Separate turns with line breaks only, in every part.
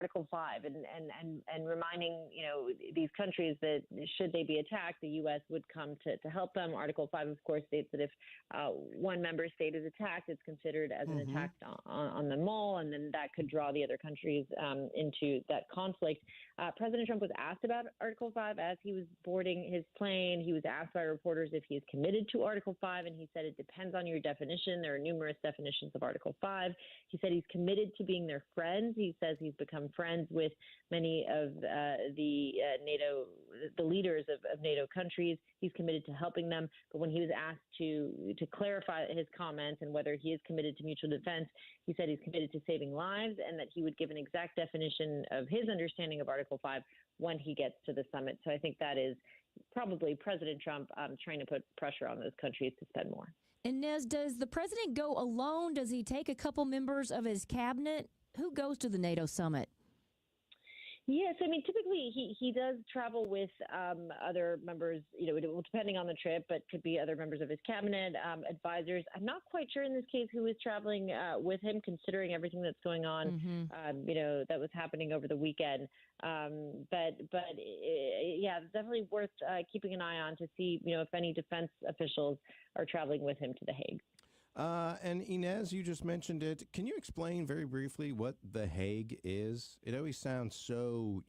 Article 5 and reminding, these countries that should they be attacked, the U.S. would come to help them. Article 5, of course, states that if one member state is attacked, it's considered as an attack on them all, and then that could draw the other countries into that conflict. President Trump was asked about Article 5 as he was boarding his plane. He was asked by reporters if he is committed to Article 5, and he said it depends on your definition. There are numerous definitions of Article 5. He said he's committed to being their friend. He says he's become friends with many of the leaders of NATO countries. He's committed to helping them. But when he was asked to clarify his comments and whether he is committed to mutual defense, he said he's committed to saving lives and that he would give an exact definition of his understanding of Article 5 when he gets to the summit. So I think that is probably President Trump trying to put pressure on those countries to spend more.
And Nez, does the president go alone? Does he take a couple members of his cabinet? Who goes to the NATO summit?
Yes, I mean, typically he does travel with other members, depending on the trip, but could be other members of his cabinet, advisors. I'm not quite sure in this case who is traveling with him, considering everything that's going on, that was happening over the weekend. But it's definitely worth keeping an eye on to see, if any defense officials are traveling with him to The Hague.
And Inez, you just mentioned it. Can you explain very briefly what The Hague is? It always sounds so,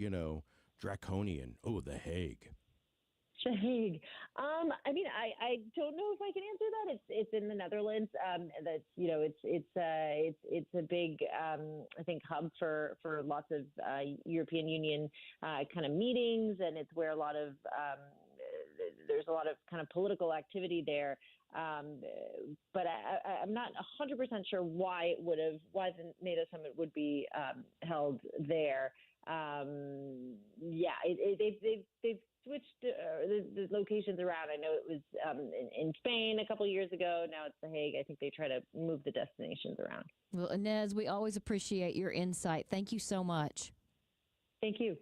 draconian. Oh, The Hague.
The Hague. I don't know if I can answer that. It's in the Netherlands. It's a big I think hub for lots of European Union kind of meetings, and it's where there's a lot of kind of political activity there. But I'm not 100% sure why the NATO summit would be held there. They've switched the locations around. I know it was in Spain a couple of years ago. Now it's The Hague. I think they try to move the destinations around.
Well, Inez, we always appreciate your insight. Thank you so much.
Thank you.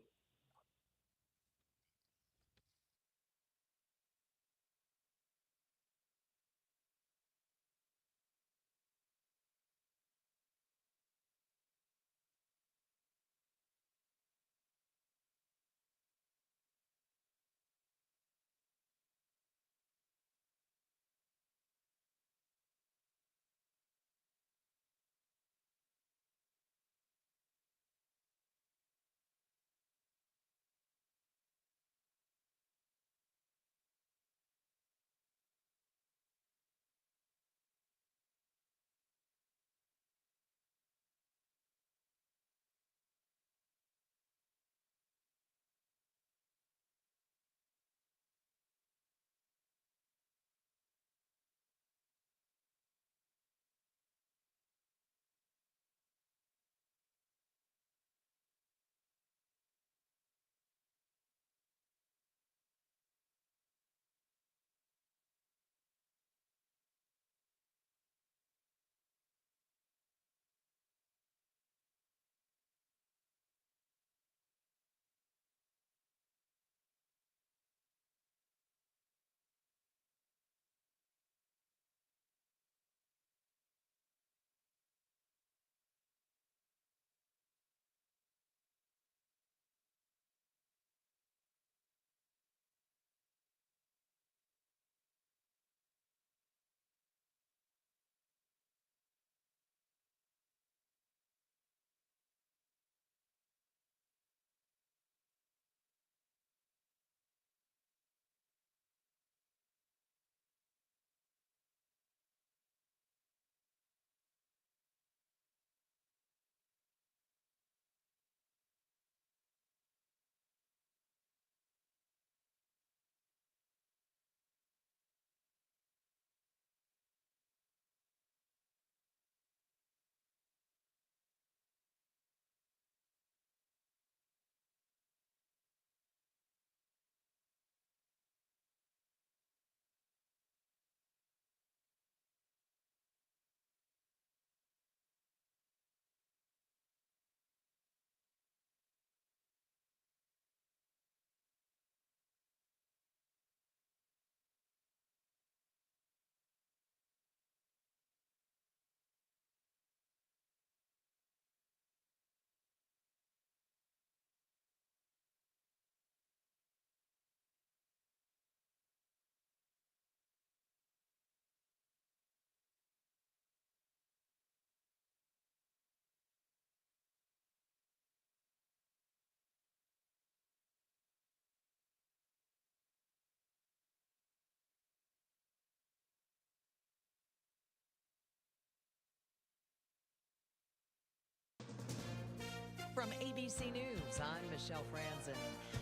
From ABC News, I'm Michelle Franzen.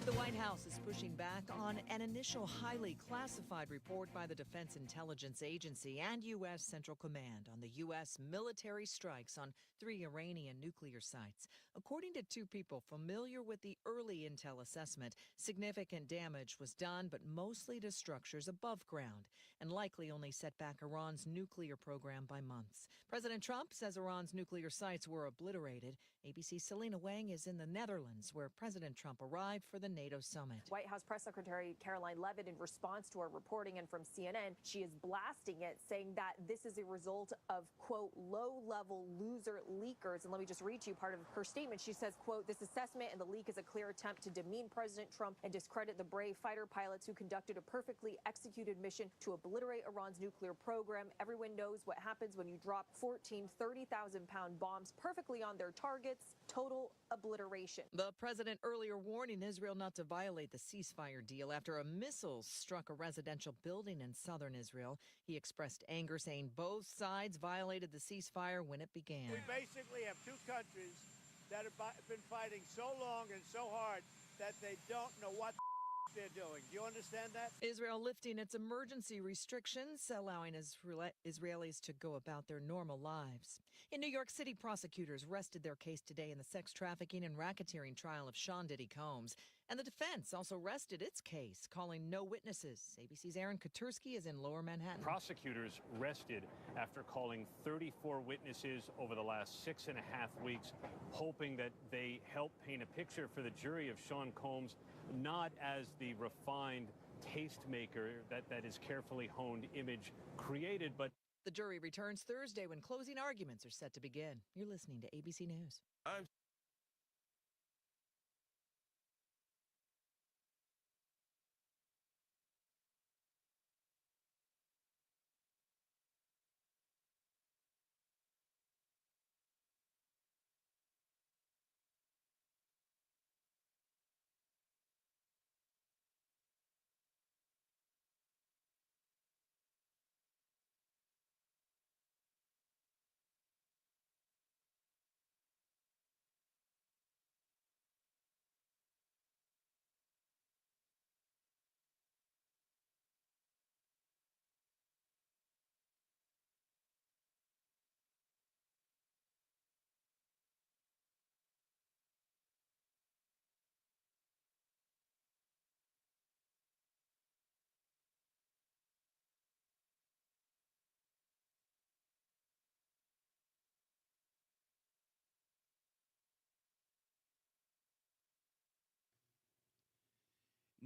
The White House is pushing back on an initial highly classified report by the Defense Intelligence Agency and U.S. Central Command on the U.S. military strikes on 3 Iranian nuclear sites. According to 2 people familiar with the early intel assessment, significant damage was done, but mostly to structures above ground, and likely only set back Iran's nuclear program by months. President Trump says Iran's nuclear sites were obliterated. ABC's Selena Wang is in the Netherlands, where President Trump arrived for the NATO summit.
White House Press Secretary Caroline Leavitt, in response to our reporting and from CNN, she is blasting it, saying that this is a result of, quote, low-level loser leakers. And let me just read to you part of her statement. She says, quote, this assessment and the leak is a clear attempt to demean President Trump and discredit the brave fighter pilots who conducted a perfectly executed mission to obliterate Iran's nuclear program. Everyone knows what happens when you drop 14 30,000-pound bombs perfectly on their targets. Total obliteration.
The president earlier warning Israel not to violate the ceasefire deal after a missile struck a residential building in southern Israel. He expressed anger, saying both sides violated the ceasefire when it began.
We basically have 2 countries that have been fighting so long and so hard that they don't know what they're doing. Do you understand that?
Israel lifting its emergency restrictions, allowing Israelis to go about their normal lives. In New York City, prosecutors rested their case today in the sex trafficking and racketeering trial of Sean Diddy Combs. And the defense also rested its case, calling no witnesses. ABC's Aaron Katursky is in Lower Manhattan.
Prosecutors rested after calling 34 witnesses over the last 6.5 weeks, hoping that they help paint a picture for the jury of Sean Combs, not as the refined tastemaker that his carefully honed image created, but
the jury returns Thursday when closing arguments are set to begin. You're listening to ABC News.
I'm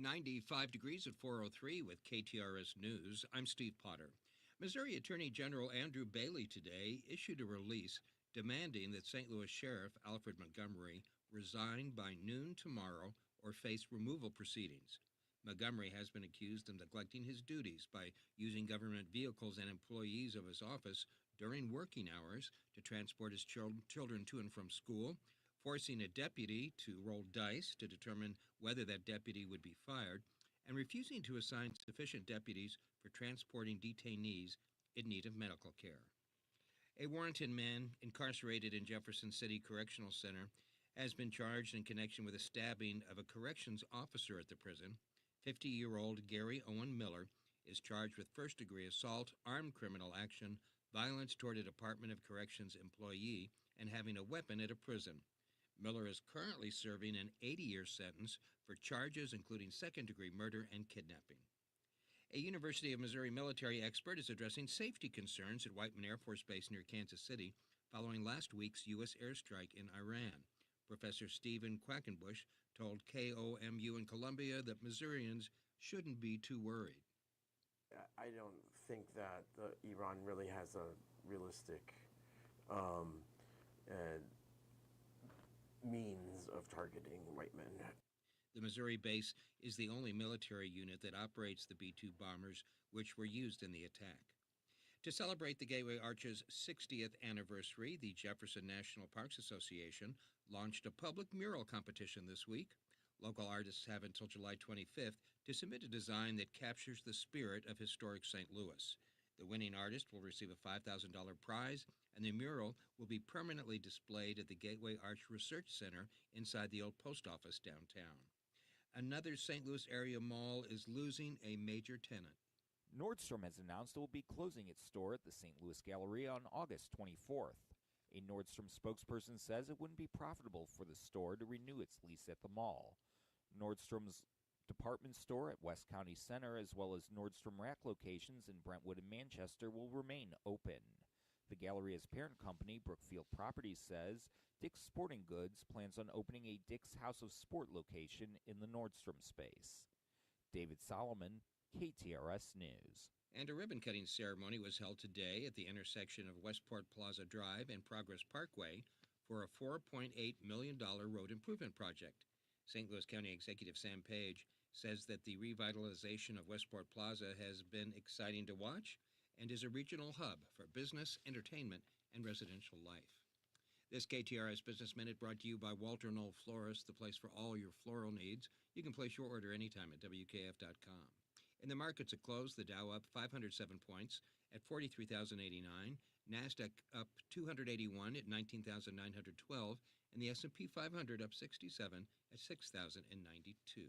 .95 degrees at 4:03 with KTRS News. I'm Steve Potter. Missouri Attorney General Andrew Bailey today issued a release demanding that St. Louis Sheriff Alfred Montgomery resign by noon tomorrow or face removal proceedings. Montgomery has been accused of neglecting his duties by using government vehicles and employees of his office during working hours to transport his children to and from school, forcing a deputy to roll dice to determine whether that deputy would be fired, and refusing to assign sufficient deputies for transporting detainees in need of medical care. A Warrenton man incarcerated in Jefferson City Correctional Center has been charged in connection with a stabbing of a corrections officer at the prison. 50-year-old Gary Owen Miller is charged with first-degree assault, armed criminal action, violence toward a Department of Corrections employee, and having a weapon at a prison. Miller is currently serving an 80-year sentence for charges including second-degree murder and kidnapping. A University of Missouri military expert is addressing safety concerns at Whiteman Air Force Base near Kansas City following last week's U.S. airstrike in Iran. Professor Stephen Quackenbush told KOMU in Columbia that Missourians shouldn't be too worried.
I don't think that Iran really has a realistic means of targeting white men.
The Missouri base is the only military unit that operates the B-2 bombers, which were used in the attack. To celebrate the Gateway Arch's 60th anniversary, the Jefferson National Parks Association launched a public mural competition this week. Local artists have until July 25th to submit a design that captures the spirit of historic St. Louis. The winning artist will receive a $5,000 prize and the mural will be permanently displayed at the Gateway Arch Research Center inside the old post office downtown. Another St. Louis area mall is losing a major tenant.
Nordstrom has announced it will be closing its store at the St. Louis Galleria on August 24th. A Nordstrom spokesperson says it wouldn't be profitable for the store to renew its lease at the mall. Nordstrom's department store at West County Center, as well as Nordstrom Rack locations in Brentwood and Manchester, will remain open. The Galleria's parent company, Brookfield Properties, says Dick's Sporting Goods plans on opening a Dick's House of Sport location in the Nordstrom space. David Solomon, KTRS News.
And a ribbon-cutting ceremony was held today at the intersection of Westport Plaza Drive and Progress Parkway for a $4.8 million road improvement project. St. Louis County Executive Sam Page says that the revitalization of Westport Plaza has been exciting to watch and is a regional hub for business, entertainment, and residential life. This KTRS Business Minute brought to you by Walter Knoll Florist, the place for all your floral needs. You can place your order anytime at WKF.com. In the markets at close, the Dow up 507 points at 43,089, NASDAQ up 281 at 19,912, and the S&P 500 up 67 at 6,092.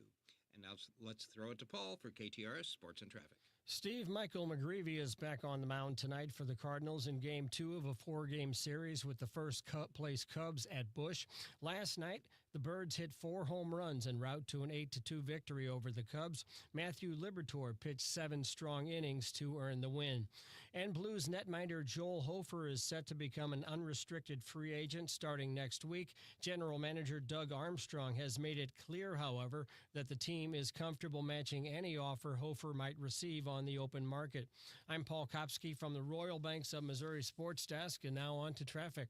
And now let's throw it to Paul for KTRS Sports and Traffic.
Steve, Michael McGreevy is back on the mound tonight for the Cardinals in Game 2 of a 4-game series with the first-place Cubs at Busch. Last night, the Birds hit 4 home runs en route to an 8-2 victory over the Cubs. Matthew Liberatore pitched 7 strong innings to earn the win. And Blues netminder Joel Hofer is set to become an unrestricted free agent starting next week. General manager Doug Armstrong has made it clear, however, that the team is comfortable matching any offer Hofer might receive on the open market. I'm Paul Kopsky from the Royal Banks of Missouri Sports Desk, and now on to traffic.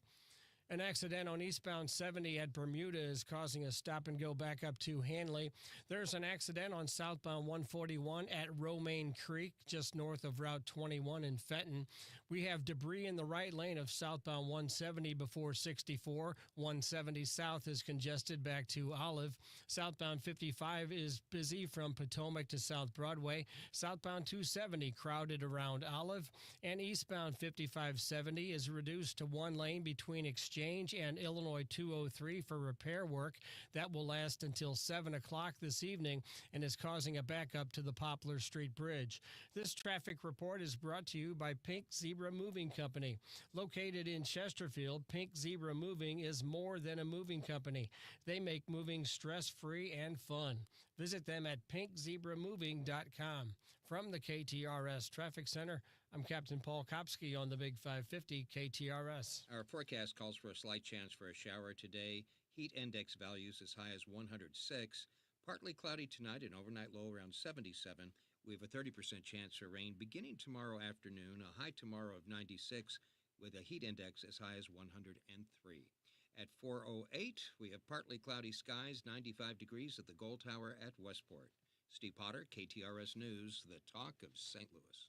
An accident on eastbound 70 at Bermuda is causing a stop-and-go back up to Hanley. There's an accident on southbound 141 at Romaine Creek, just north of Route 21 in Fenton. We have debris in the right lane of southbound 170 before 64. 170 south is congested back to Olive. Southbound 55 is busy from Potomac to South Broadway. Southbound 270 crowded around Olive. And eastbound 5570 is reduced to one lane between Exchange and Illinois 203 for repair work. That will last until 7 o'clock this evening and is causing a backup to the Poplar Street Bridge. This traffic report is brought to you by Pink Zebra Moving Company. Located in Chesterfield, Pink Zebra Moving is more than a moving company. They make moving stress-free and fun. Visit them at pinkzebramoving.com. From the KTRS Traffic Center, I'm Captain Paul Kopsky on the Big 550 KTRS.
Our forecast calls for a slight chance for a shower today. Heat index values as high as 106. Partly cloudy tonight, an overnight low around 77. We have a 30% chance for rain beginning tomorrow afternoon, a high tomorrow of 96 with a heat index as high as 103. At 4:08, we have partly cloudy skies, 95 degrees at the Gold Tower at Westport. Steve Potter, KTRS News, the talk of St. Louis.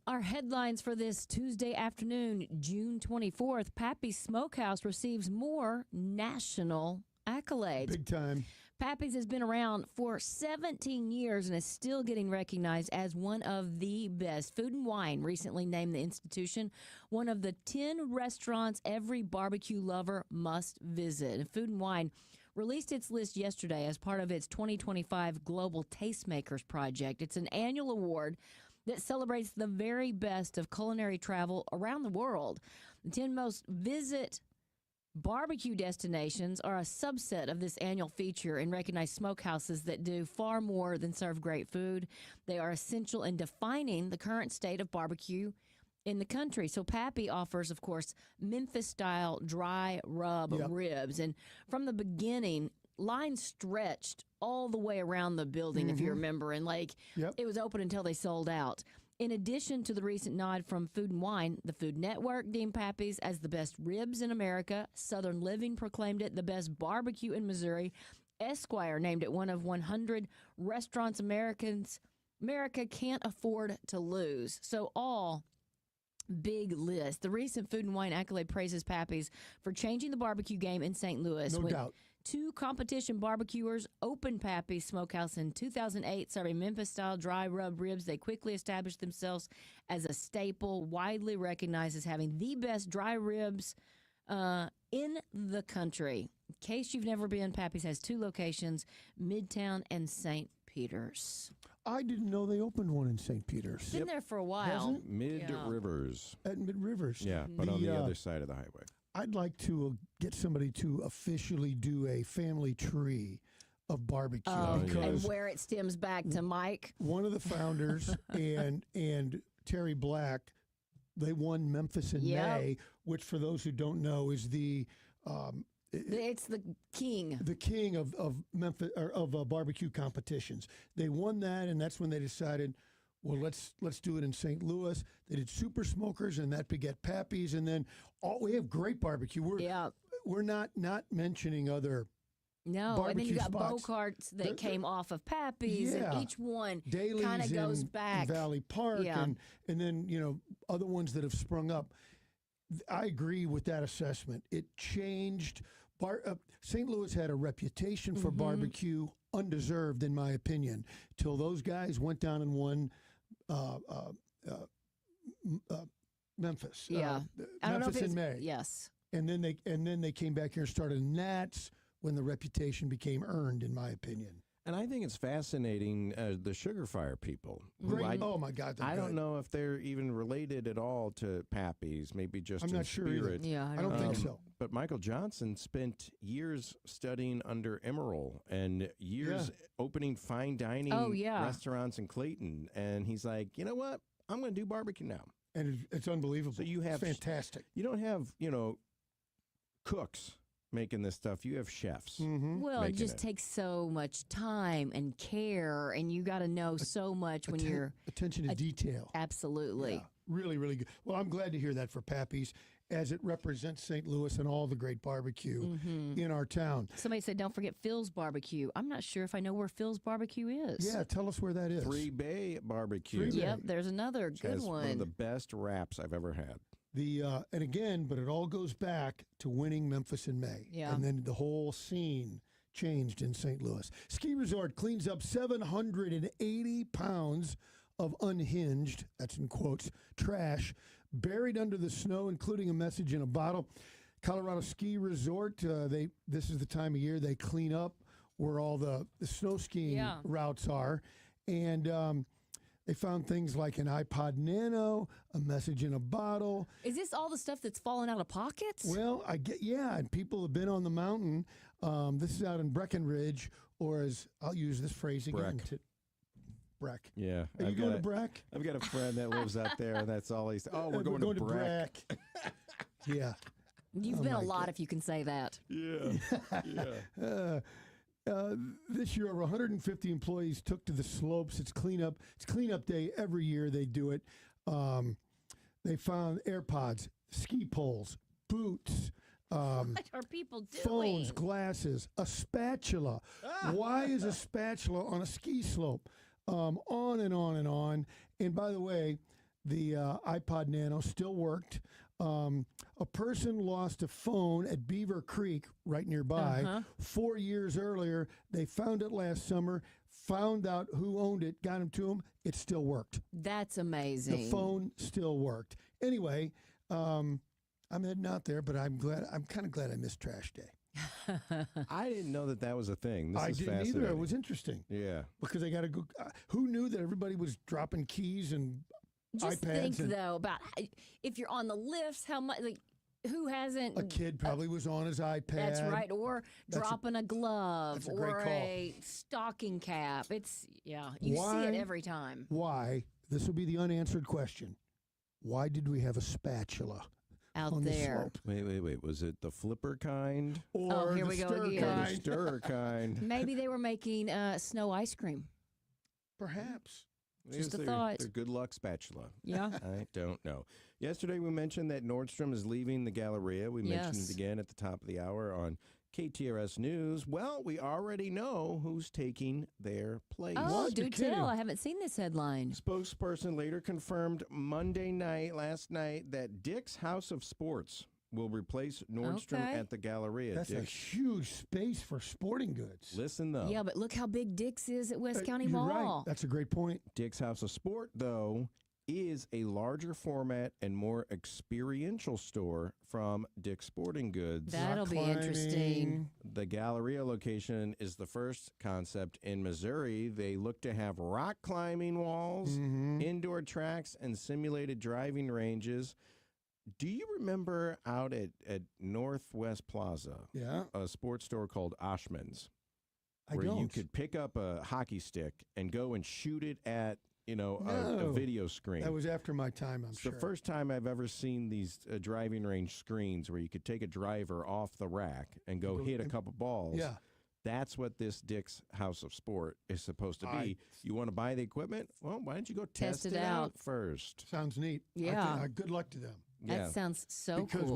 our headlines for this Tuesday afternoon, June 24th. Pappy's Smokehouse receives more national accolades.
Big time.
Pappy's has been around for 17 years and is still getting recognized as one of the best. Food and Wine recently named the institution one of the 10 restaurants every barbecue lover must visit. And Food and Wine released its list yesterday as part of its 2025 Global Tastemakers Project. It's an annual award that celebrates the very best of culinary travel around the world. The 10 most visit barbecue destinations are a subset of this annual feature and recognize smokehouses that do far more than serve great food. They are essential in defining the current state of barbecue in the country. So Pappy offers, of course, Memphis-style dry rub ribs. And from the beginning, lines stretched all the way around the building, if you remember, and it was open until they sold out. In addition to the recent nod from Food and Wine, the Food Network deemed Pappy's as the best ribs in America. Southern Living proclaimed it the best barbecue in Missouri. Esquire named it one of 100 restaurants America can't afford to lose. So all big list. The recent Food and Wine accolade praises Pappy's for changing the barbecue game in St. Louis.
No doubt.
Two competition barbecuers opened Pappy's Smokehouse in 2008, serving Memphis-style dry rub ribs. They quickly established themselves as a staple, widely recognized as having the best dry ribs in the country. In case you've never been, Pappy's has 2 locations, Midtown and St. Peter's.
I didn't know they opened one in St. Peter's.
Been there for a while.
Mid-Rivers.
At Mid-Rivers.
Yeah, but on the other side of the highway.
I'd like to get somebody to officially do a family tree of barbecue.
And where it stems back to Mike.
One of the founders and Terry Black, they won Memphis in May, which for those who don't know is the
it's the king.
The king of Memphis or of barbecue competitions. They won that, and that's when they decided, well, let's do it in St. Louis. They did Super Smokers, and that begat Pappy's, and then we have great barbecue. We're not mentioning other.
No, and then you got
spots.
Bocarts that came off of Pappy's, and each one kind of goes back.
Valley Park, and then other ones that have sprung up. I agree with that assessment. It changed. St. Louis had a reputation for barbecue, undeserved in my opinion, till those guys went down and won Memphis.
I don't know if
in May.
Yes.
And then they came back here and started, and that's when the reputation became earned, in my opinion.
And I think it's fascinating, the Sugar Fire people.
Oh, my God.
I don't know if they're even related at all to Pappy's, maybe just
I'm
in
not sure
spirit.
either. Yeah, I don't think so.
But Michael Johnson spent years studying under Emeril and years opening fine dining restaurants in Clayton. And he's like, you know what? I'm going to do barbecue now.
And it's unbelievable.
So you have
fantastic.
You don't have, cooks making this stuff. You have chefs.
Well, it just takes so much time and care, and you got to know so much when you're
attention to detail.
Absolutely.
Yeah, really, really good. Well, I'm glad to hear that for Pappy's, as it represents St. Louis and all the great barbecue in our town.
Somebody said, don't forget Phil's Barbecue. I'm not sure if I know where Phil's Barbecue is.
Yeah, tell us where that is.
3 Bay Barbecue.
Yep, there's another good one.
One of the best wraps I've ever had.
And again, but it all goes back to winning Memphis in May.
Yeah.
And then the whole scene changed in St. Louis. Ski Resort cleans up 780 pounds of unhinged, that's in quotes, trash, buried under the snow, including a message in a bottle. Colorado Ski Resort, this is the time of year they clean up where all the snow skiing routes are. And they found things like an iPod Nano, a message in a bottle.
Is this all the stuff that's fallen out of pockets?
Well, and people have been on the mountain. This is out in Breckenridge, or as I'll use this phrase again. Breck.
Yeah.
Are you going to Breck?
I've got a friend that lives out there, and that's all he says. Oh, we're going to Breck.
Yeah.
You've been a lot if you can say that.
Yeah.
This year, over 150 employees took to the slopes. It's cleanup day every year. They do it. They found AirPods, ski poles, boots.
What are people doing?
Phones, glasses, a spatula. Why is a spatula on a ski slope? On and on and on. And by the way, the iPod Nano still worked. A person lost a phone at Beaver Creek right nearby. 4 years earlier, they found it last summer, found out who owned it, got him to him. It still worked.
That's amazing.
The phone still worked. Anyway, I'm heading out there, but I'm kind of glad I missed trash day.
I didn't know that was a thing. This
I
is
didn't either. It was interesting.
Yeah.
Because I got to go. Who knew that everybody was dropping keys and
Just
iPads?
think, though, about if you're on the lifts, how much, like, who hasn't?
A kid probably was on his iPad.
That's right. Or dropping a glove or a stocking cap. It's, you see it every time.
Why? This will be the unanswered question. Why did we have a spatula
out there?
Wait. Was it the flipper kind?
Or
here we go again.
Or the stirrer kind?
Maybe they were making snow ice cream.
Perhaps.
Just a thought.
Their good luck spatula.
Yeah.
I don't know. Yesterday we mentioned that Nordstrom is leaving the Galleria. We mentioned it again at the top of the hour on KTRS News. Well, we already know who's taking their place.
Oh, do tell. I haven't seen this headline.
Spokesperson later confirmed last night, that Dick's House of Sports will replace Nordstrom at the Galleria.
That's a huge space for sporting goods.
Listen, though.
Yeah, but look how big Dick's is at West County Mall.
Right. That's a great point.
Dick's House of Sport, though, is a larger format and more experiential store from Dick's Sporting Goods.
That'll be interesting.
The Galleria location is the first concept in Missouri. They look to have rock climbing walls, indoor tracks, and simulated driving ranges. Do you remember out at Northwest Plaza, a sports store called Oshman's, where you could pick up a hockey stick and go and shoot it at a video screen?
That was after my time, I'm sure.
It's the first time I've ever seen these driving range screens where you could take a driver off the rack and go hit a couple balls.
Yeah.
That's what this Dick's House of Sport is supposed to be. You want to buy the equipment? Well, why don't you go test it out first?
Sounds neat.
Yeah.
Good luck to them.
That sounds so cool.
Because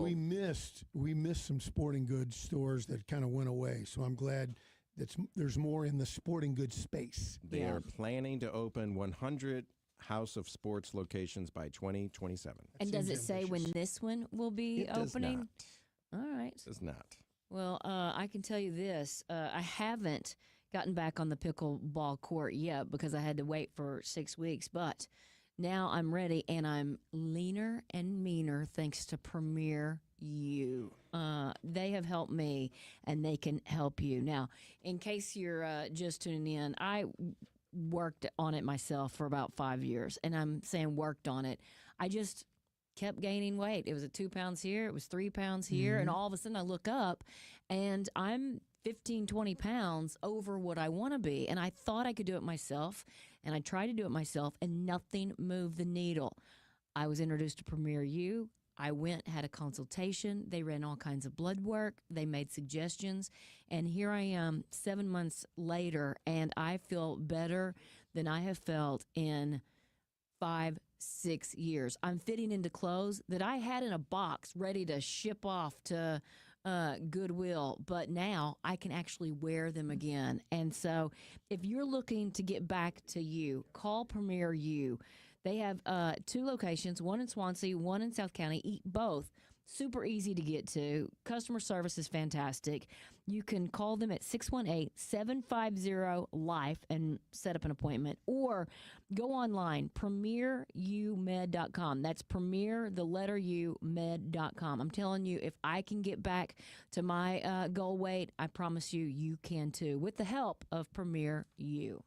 we missed some sporting goods stores that kind of went away. So I'm glad there's more in the sporting goods space.
They are planning to open 100 House of Sports locations by 2027.
And does it say when this one will be opening?
Does not.
All right.
It does not.
Well, I can tell you this. I haven't gotten back on the pickleball court yet because I had to wait for 6 weeks, but now I'm ready, and I'm leaner and meaner thanks to Premier You. They have helped me, and they can help you. Now, in case you're just tuning in, I worked on it myself for about 5 years, and I'm saying worked on it. I just kept gaining weight. It was 2 pounds here. It was 3 pounds here. And all of a sudden I look up and I'm 15, 20 pounds over what I want to be. And I thought I could do it myself. And I tried to do it myself and nothing moved the needle. I was introduced to Premier You. I went, had a consultation. They ran all kinds of blood work. They made suggestions. And here I am 7 months later, and I feel better than I have felt in 5, 6 years. I'm fitting into clothes that I had in a box ready to ship off to Goodwill, but now I can actually wear them again. And so if you're looking to get back to you, call Premier You. They have 2 locations, one in Swansea, one in South County, both super easy to get to. Customer service is fantastic. You can call them at 618-750-LIFE and set up an appointment, or go online, premierumed.com. That's med.com. I'm telling you, if I can get back to my goal weight, I promise you, you can too, with the help of Premier You.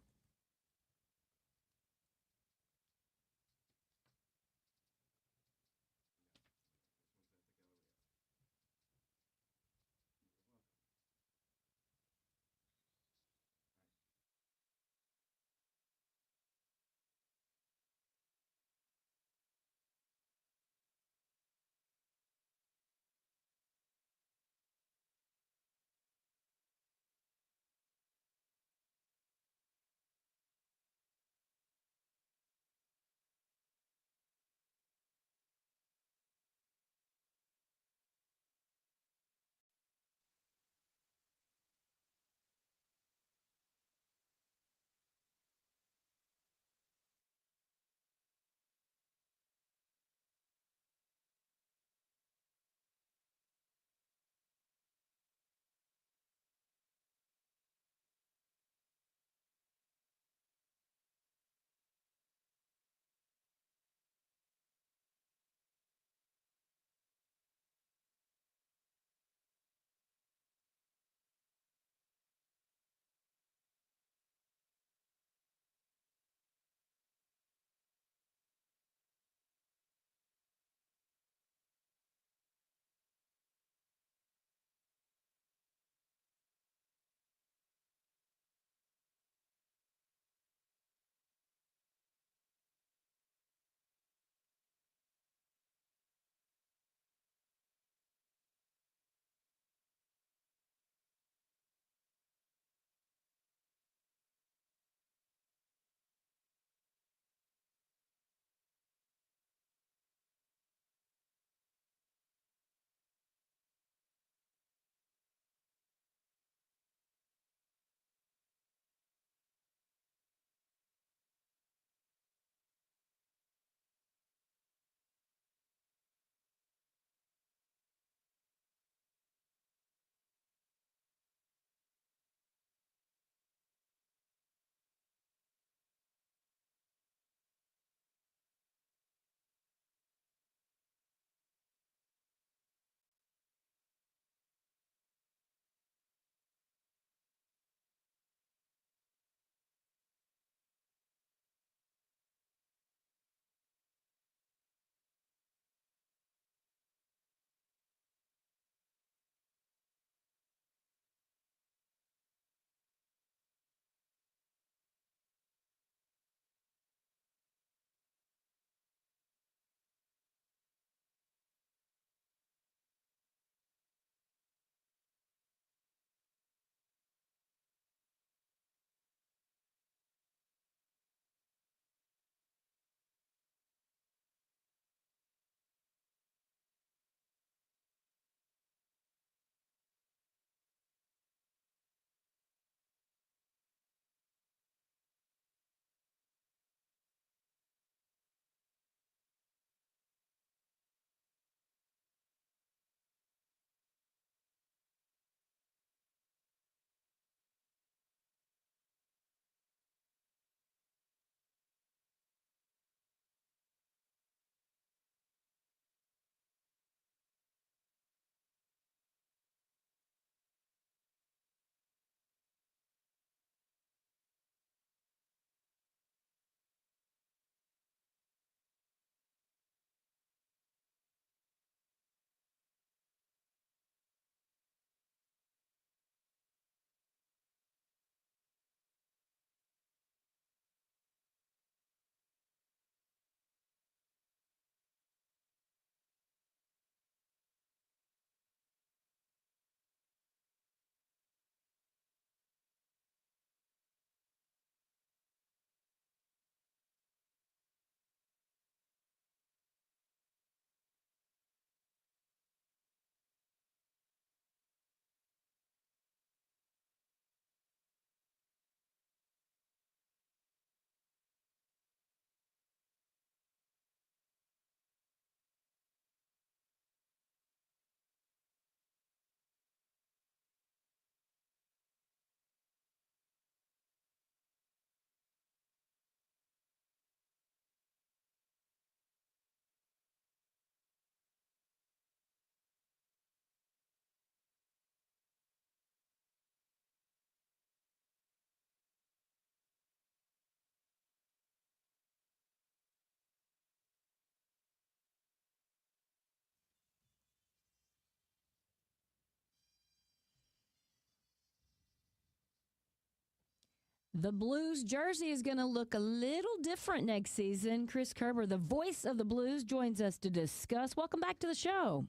The Blues jersey is going to look a little different next season. Chris Kerber, the voice of the Blues, joins us to discuss. Welcome back to the show.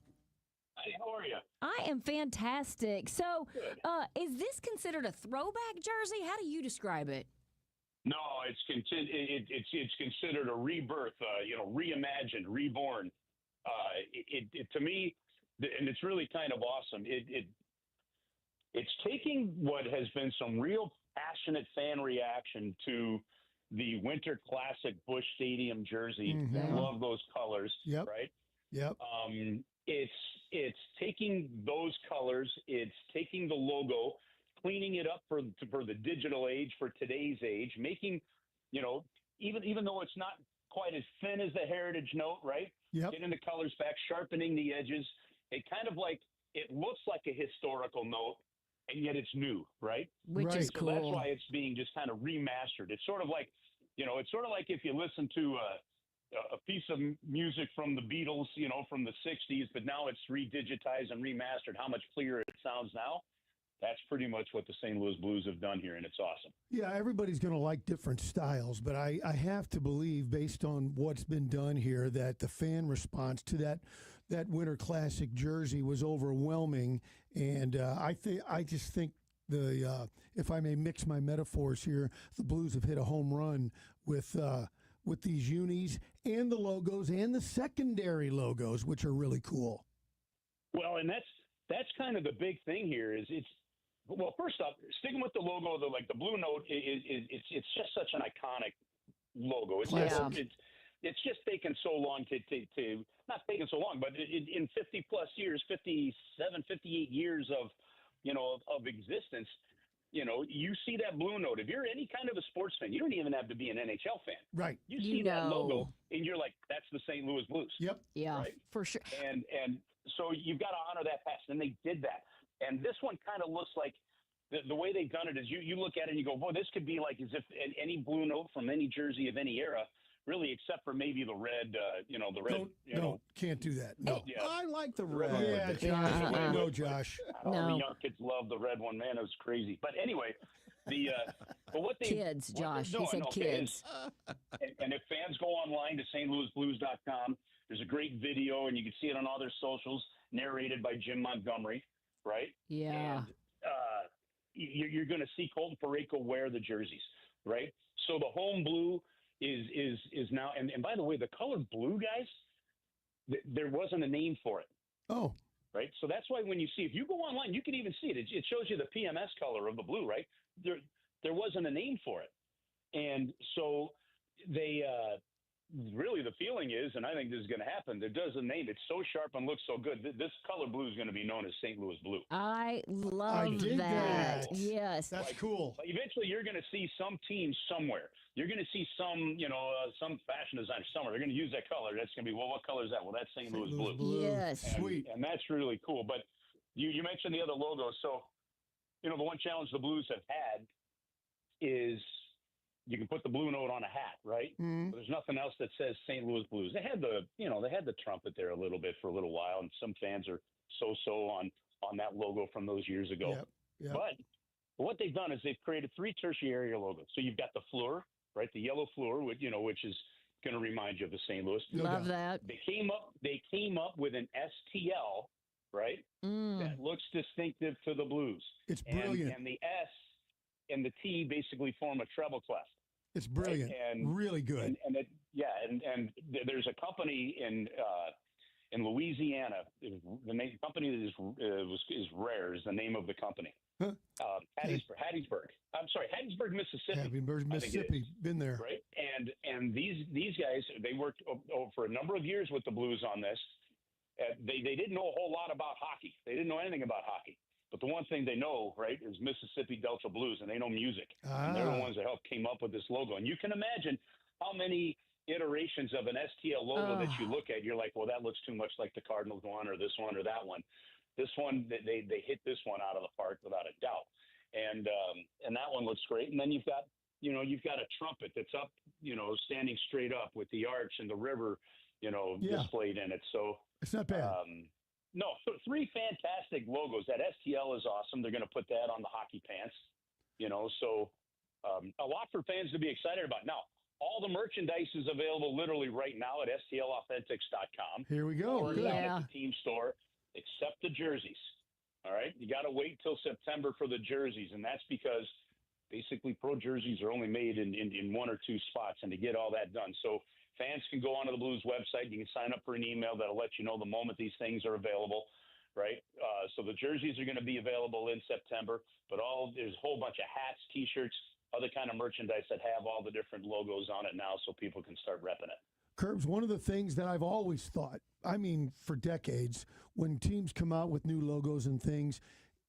Hey, how are you?
I am fantastic. So, is this considered a throwback jersey? How do you describe it?
No, it's considered a rebirth. Reimagined, reborn. To me, and it's really kind of awesome. It's taking what has been some real passionate fan reaction to the Winter Classic Busch Stadium jersey.
Mm-hmm.
Love those colors, right?
Yep.
It's taking those colors. It's taking the logo, cleaning it up for the digital age, for today's age, making, even though it's not quite as thin as the Heritage Note, right?
Yep.
Getting the colors back, sharpening the edges. It looks like a historical note, and yet it's new, right?
Which is cool.
So that's why it's being just kind of remastered. It's sort of like, if you listen to a piece of music from the Beatles, from the 60s, but now it's redigitized and remastered, how much clearer it sounds now. That's pretty much what the St. Louis Blues have done here, and it's awesome.
Yeah, everybody's going to like different styles, but I have to believe, based on what's been done here, that the fan response to that Winter Classic jersey was overwhelming. And I just think if I may mix my metaphors here, the Blues have hit a home run with these unis and the logos and the secondary logos, which are really cool.
Well, and that's kind of the big thing here is first off, sticking with the logo, the Blue Note it's just such an iconic logo. It's just taken so long to not taken so long, but in 50 plus years, 57, 58 years of existence, you see that Blue Note. If you're any kind of a sports fan, you don't even have to be an NHL fan.
Right.
You see that logo and you're like, that's the St. Louis Blues.
Yep.
Yeah,
right?
For sure.
And so you've got to honor that past, and they did that. And this one kind of looks like the way they've done it is you look at it and you go, boy, this could be like as if any Blue Note from any jersey of any era, really, except for maybe the red, the red.
No, can't do that. No.
Yeah.
I like the red.
Yeah, Josh. No, Josh.
The young kids love the red one, man. It was crazy. But anyway, but what they
kids, Josh. He said kids.
And if fans go online to stlouisblues.com, there's a great video, and you can see it on all their socials, narrated by Jim Montgomery, right?
Yeah.
And you're going to see Colton Parayko wear the jerseys, right? So the home blue is now, and by the way, the color blue, guys, there wasn't a name for it.
Oh.
Right? So that's why when you see, if you go online, you can even see it. It shows you the PMS color of the blue, right? There wasn't a name for it. And so they really the feeling is, and I think this is going to happen, there does a name. It's so sharp and looks so good. This color blue is going to be known as St. Louis Blue.
I love that. Yes.
That's cool.
Eventually, you're going to see some team somewhere. You're going to see some fashion designer somewhere. They're going to use that color. That's going to be, what color is that? Well, that's St. Louis Blue.
Yes.
Sweet.
And that's really cool. But you mentioned the other logos. So, the one challenge the Blues have had is you can put the Blue Note on a hat, right?
Mm-hmm.
But there's nothing else that says St. Louis Blues. They had the trumpet there a little bit for a little while, and some fans are so on that logo from those years ago.
Yep.
But what they've done is they've created 3 tertiary logos. So you've got the Fleur, right? The yellow Fleur, which is going to remind you of the St. Louis.
Love that.
They came up with an STL, right? That looks distinctive to the Blues.
It's brilliant.
And the S and the T basically form a treble clef.
It's brilliant.
Right? And
really good.
And there's a company in Louisiana. The name company that is Rare is the name of the company.
Huh?
Hattiesburg. I'm sorry, Hattiesburg, Mississippi.
Hattiesburg, Mississippi. Been there.
Right. And these guys, they worked for a number of years with the Blues on this. They didn't know a whole lot about hockey. They didn't know anything about hockey. But the one thing they know, right, is Mississippi Delta Blues, and they know music. And they're the ones that helped came up with this logo. And you can imagine how many iterations of an STL logo that you look at, you're like, well, that looks too much like the Cardinals one or this one or that one. This one, they hit this one out of the park without a doubt. And that one looks great. And then you've got a trumpet that's up, standing straight up with the arch and the river, displayed in it. So
it's not bad.
No, 3 fantastic logos. That STL is awesome. They're going to put that on the hockey pants, So to be excited about. Now, all the merchandise is available literally right now at STLauthentics.com.
Here we go.
Or
Good.
down at the team store, except the jerseys. All right? You got to wait till September for the jerseys, and that's because basically pro jerseys are only made in one or two spots, and to get all that done. So fans can go onto the Blues website. You can sign up for an email that'll let you know the moment these things are available, right? So the jerseys are going to be available in September, but there's a whole bunch of hats, T-shirts, other kind of merchandise that have all the different logos on it now so people can start repping it.
Curbs, one of the things that I've always thought, I mean, for decades, when teams come out with new logos and things,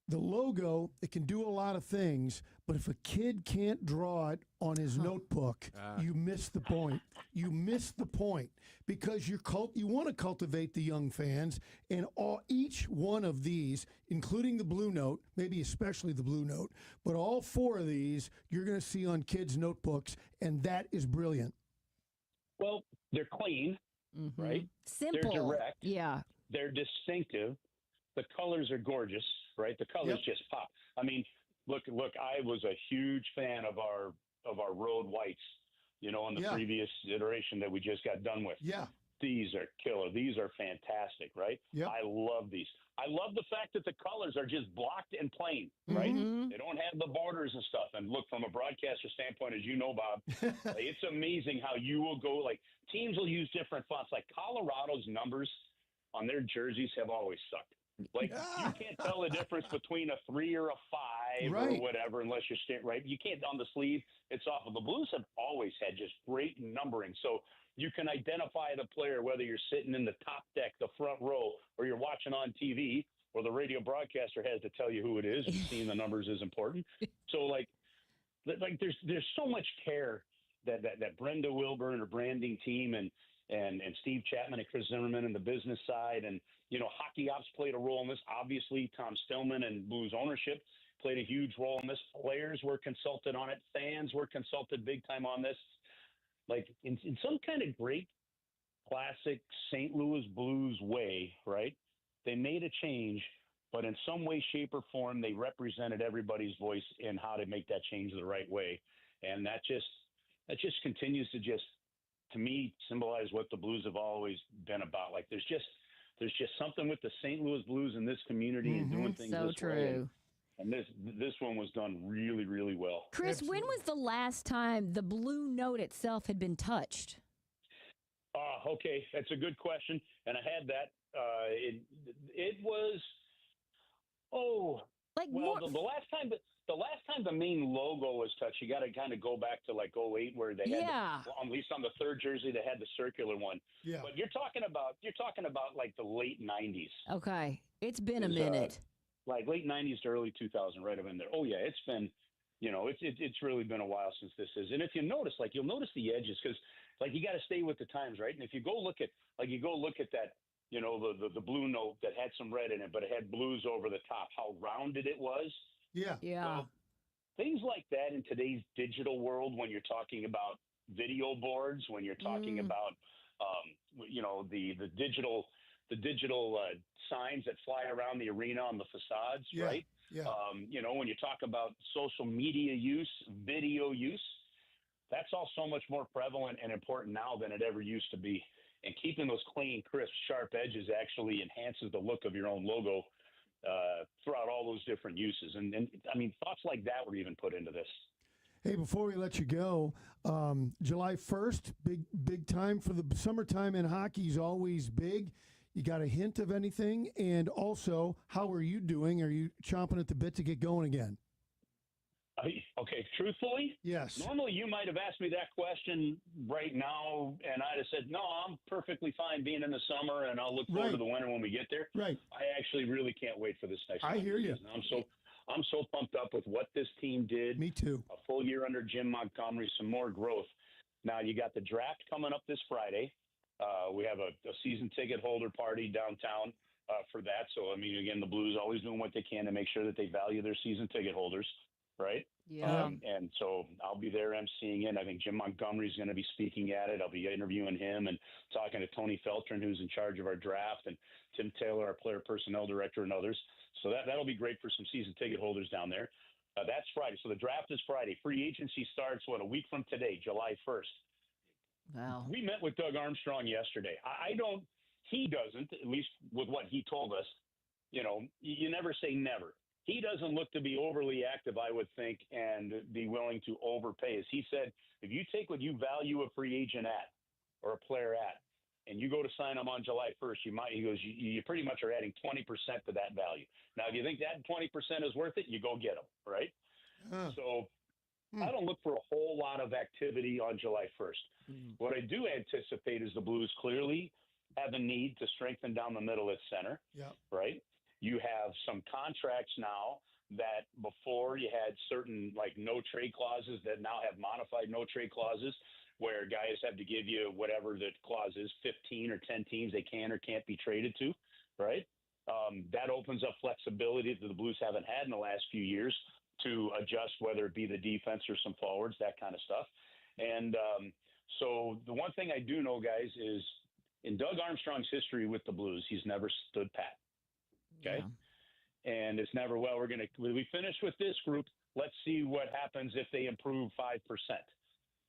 the logo, it can do a lot of things, but if a kid can't draw it on his notebook, you miss the point. You miss the point because you want to cultivate the young fans, and each one of these, including the Blue Note, maybe especially the Blue Note, but all four of these you're going to see on kids' notebooks, and that is brilliant.
Well, they're clean, right?
Simple.
They're direct.
Yeah.
They're distinctive. The colors are gorgeous, right? The colors just pop. I mean, look, I was a huge fan of our road whites, in the previous iteration that we just got done with.
Yeah.
These are killer. These are fantastic, right?
Yep.
I love these. I love the fact that the colors are just blocked and plain, right? They don't have the borders and stuff. And look, from a broadcaster standpoint, as you know, Bob, it's amazing how you will go, teams will use different fonts. Like Colorado's numbers on their jerseys have always sucked. You can't tell the difference between a 3 or a 5 or whatever unless you're right. You can't on the sleeve. It's off of the Blues have always had just great numbering. So you can identify the player whether you're sitting in the top deck, the front row, or you're watching on TV, or the radio broadcaster has to tell you who it is. And seeing the numbers is important. So there's so much care that Brenda Wilbur and her branding team and Steve Chapman and Chris Zimmerman and the business side and hockey ops played a role in this. Obviously, Tom Stillman and Blues ownership played a huge role in this. Players were consulted on it. Fans were consulted big time on this. In some kind of great classic St. Louis Blues way, right? They made a change, but in some way, shape, or form, they represented everybody's voice in how to make that change the right way. And that just continues to to me, symbolize what the Blues have always been about. There's just something with the St. Louis Blues in this community and doing things
so
this
true.
way. And this one was done really, really well.
Chris, when was the last time the Blue Note itself had been touched?
Okay, that's a good question, and I had that. It was the last time the main logo was touched, you got to kind of go back to 08 where they had at least on the third jersey they had the circular one.
Yeah.
But you're talking about the late 90s.
Okay, it's been a minute.
Late 90s to early 2000, right up in there. Oh yeah, it's been, it's really been a while since this is. And if you notice, you'll notice the edges because you got to stay with the times, right? And if you go look at that. The Blue Note that had some red in it, but it had blues over the top, how rounded it was. Yeah. Well, things like that in today's digital world, when you're talking about video boards, when you're talking about, the digital signs that fly around the arena on the facades, right?
Yeah.
When you talk about social media use, video use, that's all so much more prevalent and important now than it ever used to be. And keeping those clean, crisp, sharp edges actually enhances the look of your own logo throughout all those different uses. And I mean, thoughts like that were even put into this.
Hey, before we let you go, July 1st, big time for the summertime in hockey is always big. You got a hint of anything? And also, how are you doing? Are you chomping at the bit to get going again?
Okay, truthfully,
yes.
Normally, you might have asked me that question right now, and I'd have said, no, I'm perfectly fine being in the summer, and I'll look forward to the winter when we get there.
Right.
I actually really can't wait for this next
I hear you.
I'm so pumped up with what this team did.
Me too.
A full year under Jim Montgomery, some more growth. Now, you got the draft coming up this Friday. We have a season ticket holder party downtown for that. So, I mean, again, the Blues always doing what they can to make sure that they value their season ticket holders. Right.
Yeah.
And so I'll be there emceeing it. I think Jim Montgomery is going to be speaking at it. I'll be interviewing him and talking to Tony Feltrin, who's in charge of our draft, and Tim Taylor, our player personnel director, and others. So that'll be great for some season ticket holders down there. That's Friday. So the draft is Friday. Free agency starts, a week from today, July 1st.
Wow.
We met with Doug Armstrong yesterday. He doesn't, at least with what he told us, you never say never. He doesn't look to be overly active, I would think, and be willing to overpay. As he said, if you take what you value a free agent at or a player at, and you go to sign him on July 1st, you pretty much are adding 20% to that value. Now, if you think that 20% is worth it, you go get him, right? So I don't look for a whole lot of activity on July 1st. What I do anticipate is the Blues clearly have a need to strengthen down the middle at center, right? You have some contracts now that before you had certain no trade clauses that now have modified no trade clauses where guys have to give you whatever the clause is, 15 or 10 teams they can or can't be traded to, right? That opens up flexibility that the Blues haven't had in the last few years to adjust, whether it be the defense or some forwards, that kind of stuff. And so the one thing I do know, guys, is in Doug Armstrong's history with the Blues, he's never stood pat. Okay. Yeah. And it's never, we finish with this group. Let's see what happens if they improve 5%,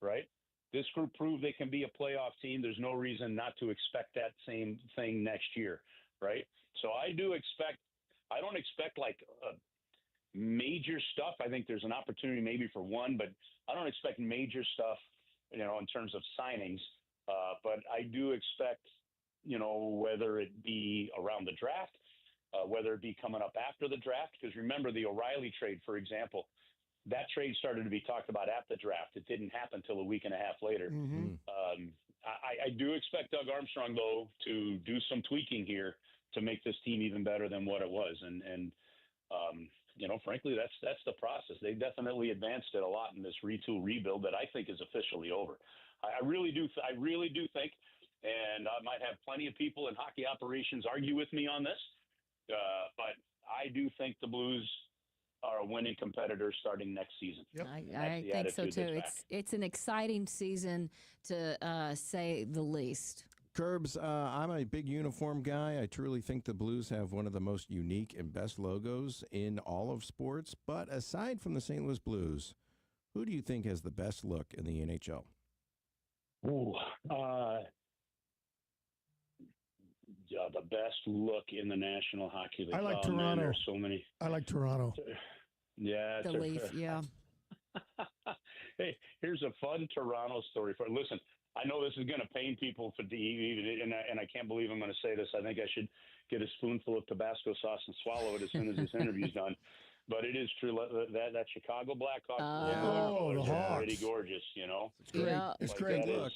right? This group proved they can be a playoff team. There's no reason not to expect that same thing next year, right? So I don't expect major stuff. I think there's an opportunity maybe for one, but I don't expect major stuff, in terms of signings. But I do expect, whether it be around the draft, whether it be coming up after the draft, because remember the O'Reilly trade, for example, that trade started to be talked about at the draft. It didn't happen until a week and a half later. I do expect Doug Armstrong, though, to do some tweaking here to make this team even better than what it was. And frankly, that's the process. They definitely advanced it a lot in this retool rebuild that I think is officially over. I really do think, and I might have plenty of people in hockey operations argue with me on this, but I do think the Blues are a winning competitor starting next season.
Yep. I think so too. It's an exciting season to say the least.
Curbs, I'm a big uniform guy. I truly think the Blues have one of the most unique and best logos in all of sports. But aside from the St. Louis Blues, who do you think has the best look in the NHL?
The best look in the National Hockey League.
I like Toronto.
There's so many.
I like Toronto.
Yeah.
The Leaf, yeah.
Hey, here's a fun Toronto story. Listen, I know this is going to pain people and I can't believe I'm going to say this. I think I should get a spoonful of Tabasco sauce and swallow it as soon as this interview's done. But it is true that Chicago Blackhawks
the Hawks.
pretty gorgeous,
It's great.
Yeah.
It's great. Look.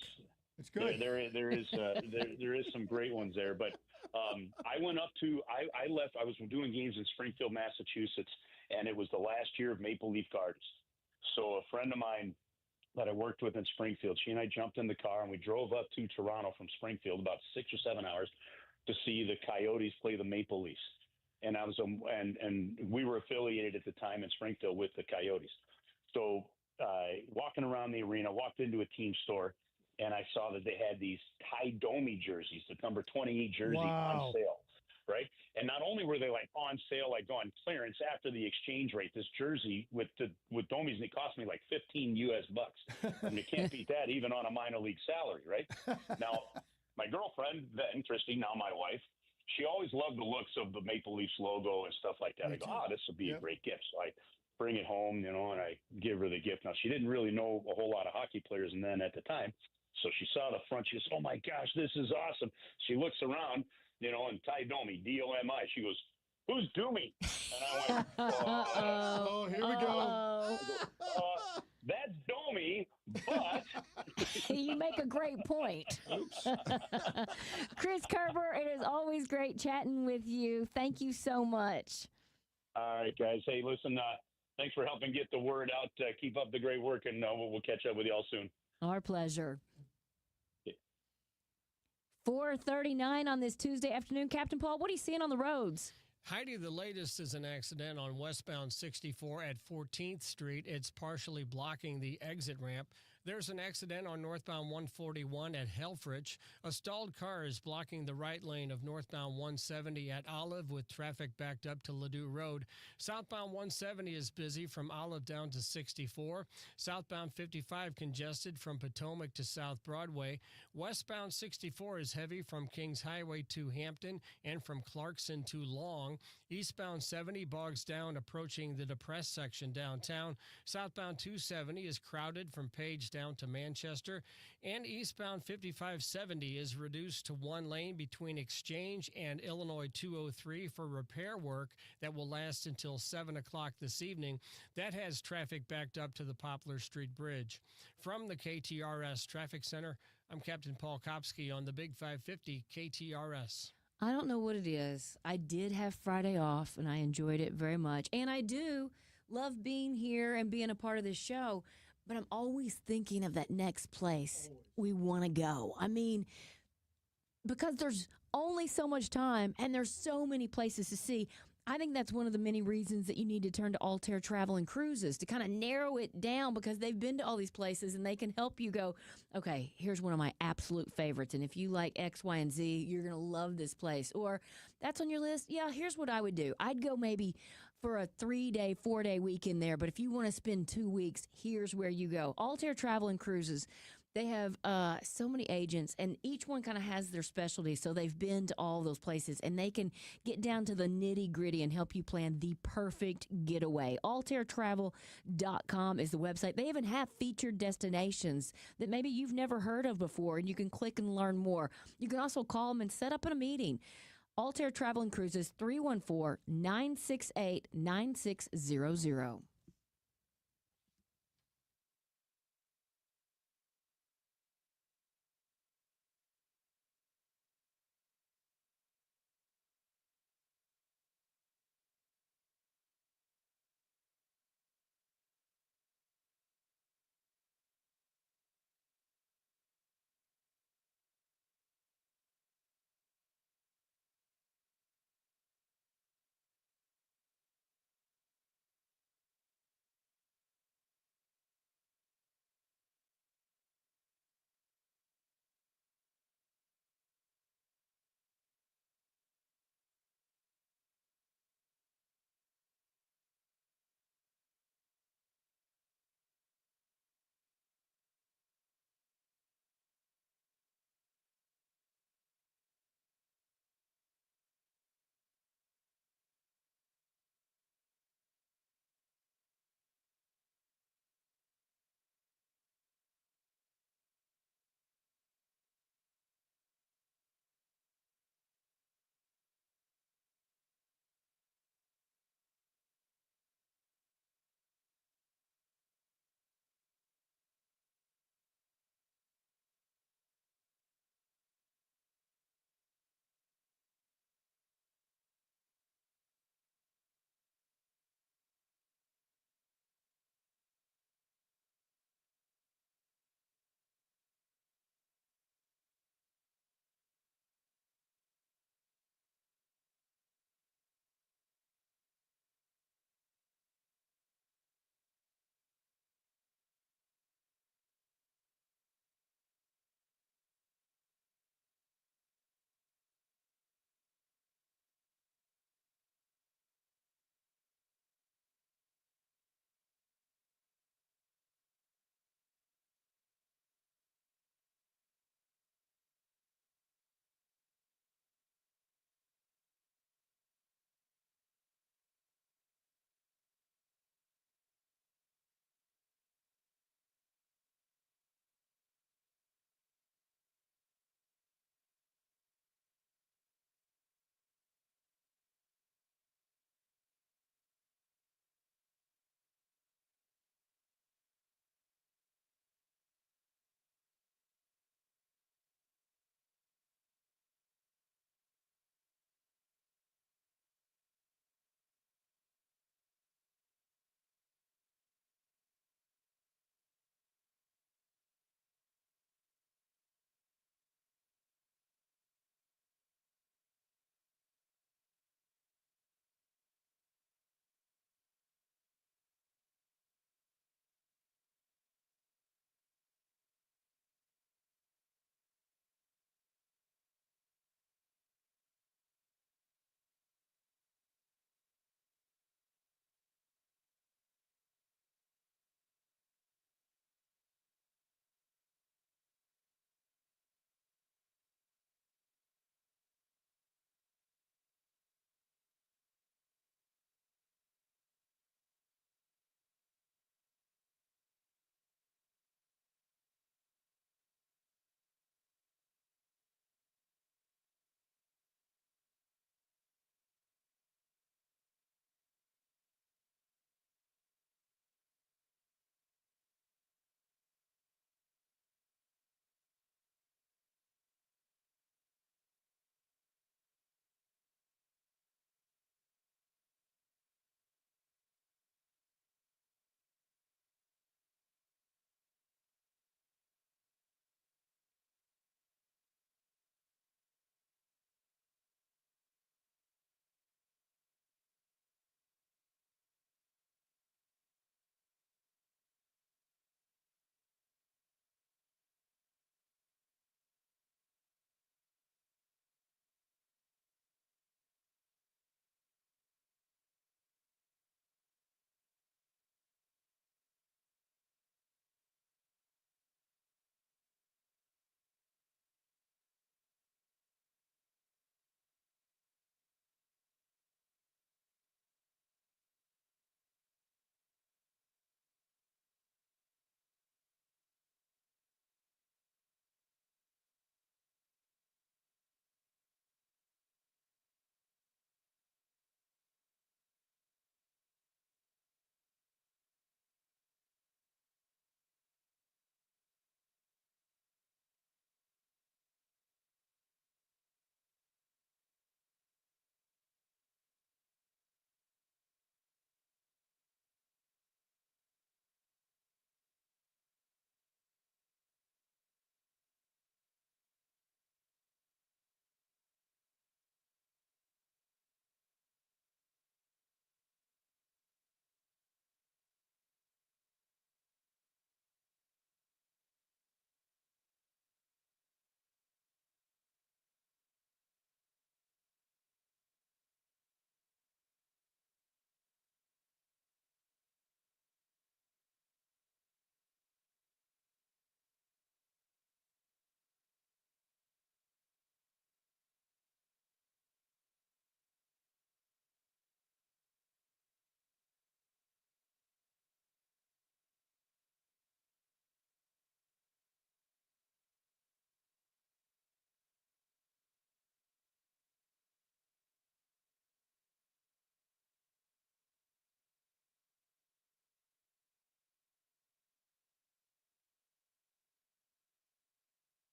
It's good.
There is some great ones there, but I went up to I left. I was doing games in Springfield, Massachusetts, and it was the last year of Maple Leaf Gardens. So a friend of mine that I worked with in Springfield, she and I jumped in the car and we drove up to Toronto from Springfield, about 6 or 7 hours, to see the Coyotes play the Maple Leafs. And I was and we were affiliated at the time in Springfield with the Coyotes. So walking around the arena, walked into a team store. And I saw that they had these Ty Domi jerseys, the number 28 jersey on sale, right? And not only were they on sale, on clearance after the exchange rate, this jersey with Domi's, and it cost me $15 US. And you can't beat that even on a minor league salary, right? Now, my girlfriend then, Christy, now my wife, she always loved the looks of the Maple Leafs logo and stuff like that. I go, this would be a great gift. So I bring it home, and I give her the gift. Now, she didn't really know a whole lot of hockey players and then at the time. So she saw the front. She goes, "Oh my gosh, this is awesome!" She looks around, and Ty Domi, D-O-M-I. She goes, "Who's Domi?" And I went,
"Oh, here we go."
That's Domi, but
you make a great point. Chris Kerber, it is always great chatting with you. Thank you so much.
All right, guys. Hey, listen. Thanks for helping get the word out. Keep up the great work, and we'll catch up with you all soon.
Our pleasure. 4:39 on this Tuesday afternoon. Captain Paul, what are you seeing on the roads?
Heidi, the latest is an accident on westbound 64 at 14th Street. It's partially blocking the exit ramp There's an accident on northbound 141 at Helfrich. A stalled car is blocking the right lane of northbound 170 at Olive with traffic backed up to Ladue Road. Southbound 170 is busy from Olive down to 64. Southbound 55 congested from Potomac to South Broadway. Westbound 64 is heavy from Kings Highway to Hampton and from Clarkson to Long. Eastbound 70 bogs down approaching the depressed section downtown. Southbound 270 is crowded from Page down to Manchester, and eastbound 5570 is reduced to one lane between Exchange and Illinois 203 for repair work that will last until 7 o'clock this evening. That has traffic backed up to the Poplar Street Bridge. From the KTRS Traffic Center, I'm Captain Paul Kopsky on the Big 550 KTRS.
I don't know what it is. I did have Friday off, and I enjoyed it very much. And I do love being here and being a part of this show, but I'm always thinking of that next place we want to go. I mean, because there's only so much time and there's so many places to see. I think that's one of the many reasons that you need to turn to Altair Travel and Cruises to kind of narrow it down, because they've been to all these places and they can help you go, okay, here's one of my absolute favorites. And if you like X, Y, and Z, you're going to love this place. Or that's on your list. Yeah, here's what I would do. I'd go maybe for a 3-day, 4-day weekend there. But if you want to spend 2 weeks, here's where you go. Altair Travel and Cruises. They have so many agents, and each one kind of has their specialty. So they've been to all those places, and they can get down to the nitty gritty and help you plan the perfect getaway. AltairTravel.com is the website. They even have featured destinations that maybe you've never heard of before, and you can click and learn more. You can also call them and set up a meeting. Altair Travel and Cruises, 314-968-9600.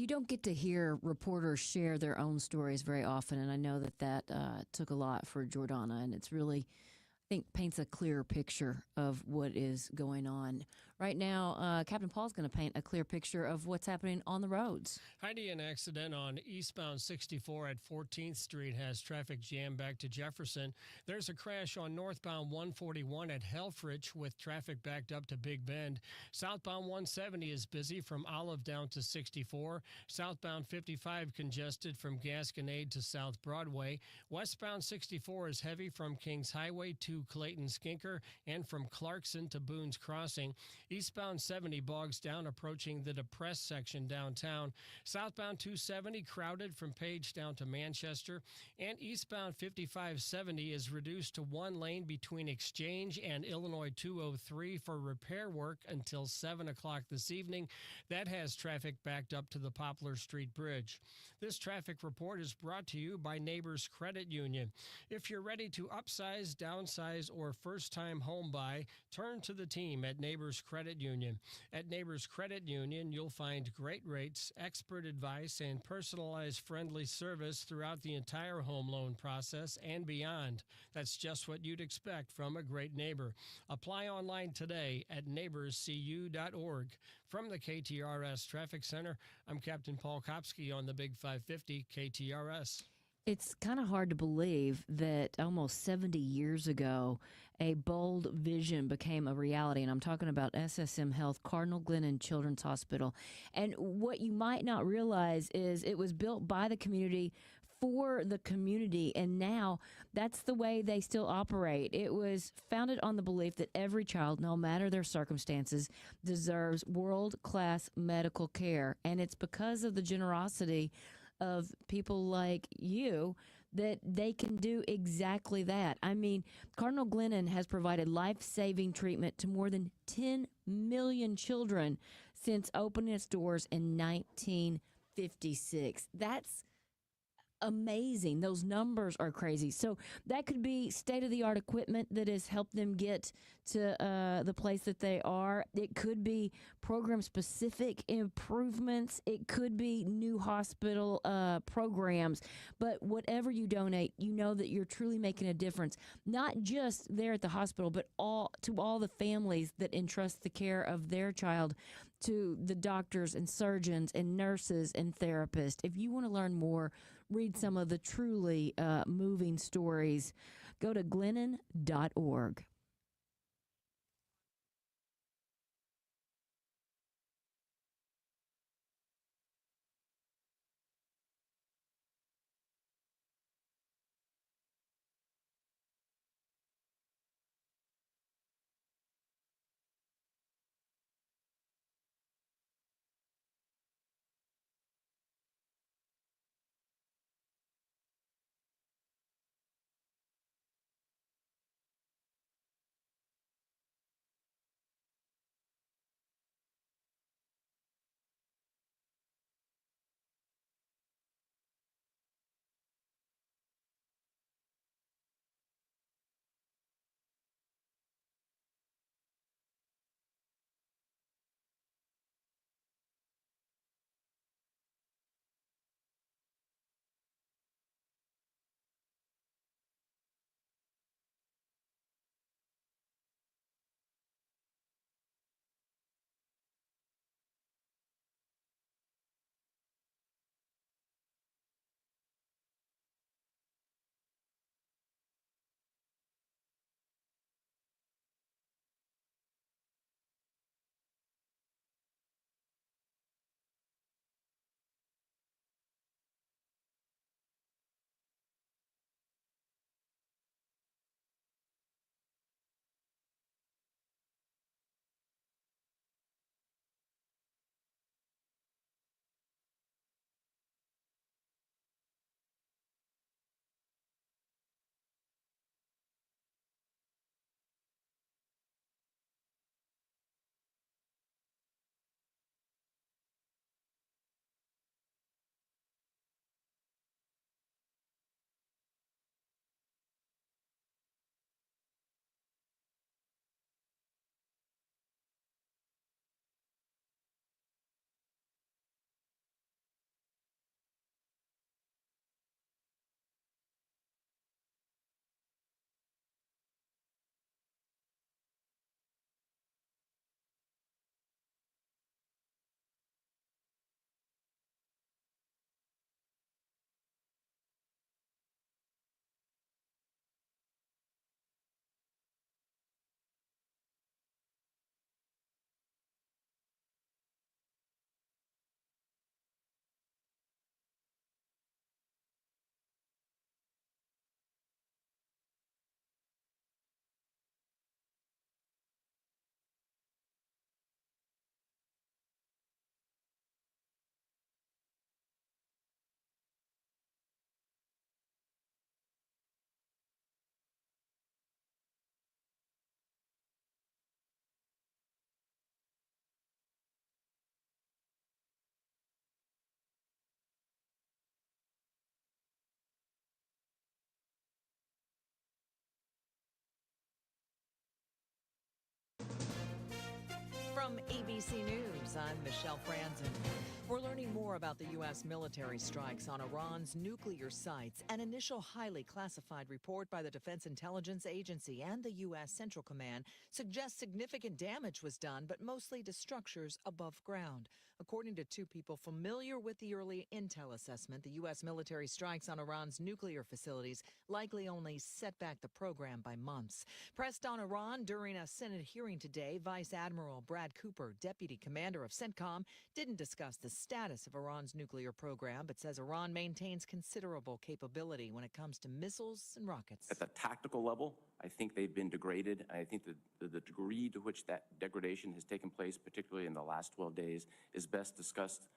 You don't get to hear reporters share their own stories very often, and I know that took a lot for Jordana, and it's really, I think, paints a clearer picture of what is going on. Right now, Captain Paul's going to paint a clear picture of what's happening on the roads.
Heidi, an accident on eastbound 64 at 14th Street has traffic jammed back to Jefferson. There's a crash on northbound 141 at Helfrich with traffic backed up to Big Bend. Southbound 170 is busy from Olive down to 64. Southbound 55 congested from Gasconade to South Broadway. Westbound 64 is heavy from Kings Highway to Clayton Skinker and from Clarkson to Boone's Crossing. Eastbound 70 bogs down approaching the depressed section downtown. Southbound 270 crowded from Page down to Manchester. And eastbound 5570 is reduced to one lane between Exchange and Illinois 203 for repair work until 7 o'clock this evening. That has traffic backed up to the Poplar Street Bridge. This traffic report is brought to you by Neighbors Credit Union. If you're ready to upsize, downsize, or first-time home buy, turn to the team at Neighbors Credit Union. At Neighbors Credit Union, you'll find great rates, expert advice, and personalized friendly service throughout the entire home loan process and beyond. That's just what you'd expect from a great neighbor. Apply online today at neighborscu.org. From the KTRS Traffic Center, I'm Captain Paul Kopsky on the Big 550 KTRS.
It's kind of hard to believe that almost 70 years ago, a bold vision became a reality. And I'm talking about SSM Health, Cardinal Glennon Children's Hospital. And what you might not realize is it was built by the community for the community. And now that's the way they still operate. It was founded on the belief that every child, no matter their circumstances, deserves world-class medical care. And it's because of the generosity of people like you that they can do exactly that. I mean, Cardinal Glennon has provided life-saving treatment to more than 10 million children since opening its doors in 1956. That's amazing. Those numbers are crazy. So that could be state-of-the-art equipment that has helped them get to the place that they are. It could be program-specific improvements. It could be new hospital programs. But whatever you donate, you know that you're truly making a difference, not just there at the hospital, but to all the families that entrust the care of their child to the doctors and surgeons and nurses and therapists. If you want to learn more, read some of the truly moving stories, go to glennon.org.
ABC News, I'm Michelle Franzen. We're learning more about the U.S. military strikes on Iran's nuclear sites. An initial highly classified report by the Defense Intelligence Agency and the U.S. Central Command suggests significant damage was done, but mostly to structures above ground. According to two people familiar with the early intel assessment, the U.S. military strikes on Iran's nuclear facilities likely only set back the program by months. Pressed on Iran during a Senate hearing today, Vice Admiral Brad Cooper, deputy commander of CENTCOM, didn't discuss the status of Iran's nuclear program, but says Iran maintains considerable capability when it comes to missiles and rockets.
At the tactical level, I think they've been degraded. I think the degree to which that degradation has taken place, particularly in the last 12 days, is best discussed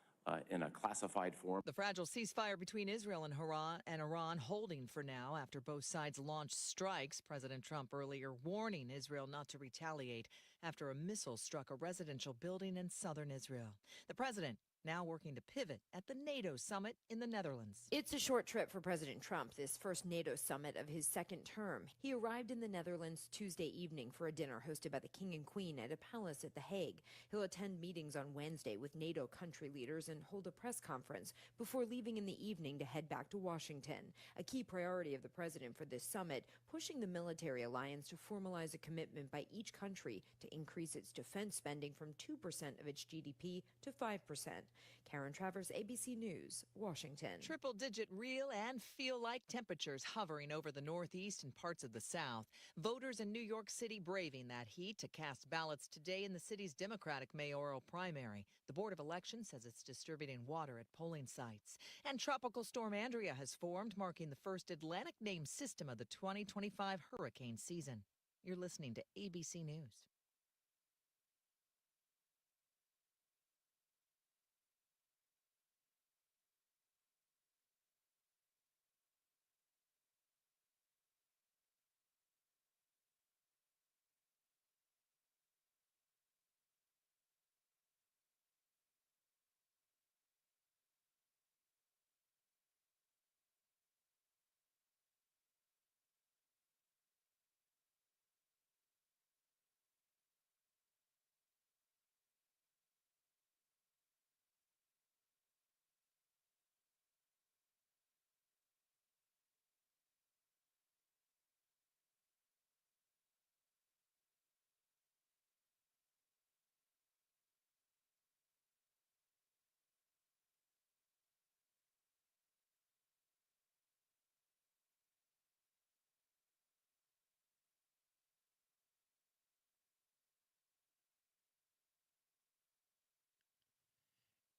in a classified form.
The fragile ceasefire between Israel and Iran holding for now after both sides launched strikes. President Trump earlier warning Israel not to retaliate after a missile struck a residential building in southern Israel. The president now working to pivot at the NATO summit in the Netherlands.
It's a short trip for President Trump, this first NATO summit of his second term. He arrived in the Netherlands Tuesday evening for a dinner hosted by the King and Queen at a palace at The Hague. He'll attend meetings on Wednesday with NATO country leaders and hold a press conference before leaving in the evening to head back to Washington. A key priority of the president for this summit, pushing the military alliance to formalize a commitment by each country to increase its defense spending from 2% of its GDP to 5%. Karen Travers, ABC News, Washington.
Triple-digit real and feel-like temperatures hovering over the Northeast and parts of the South. Voters in New York City braving that heat to cast ballots today in the city's Democratic mayoral primary. The Board of Elections says it's distributing water at polling sites. And Tropical Storm Andrea has formed, marking the first Atlantic named system of the 2025 hurricane season. You're listening to ABC News.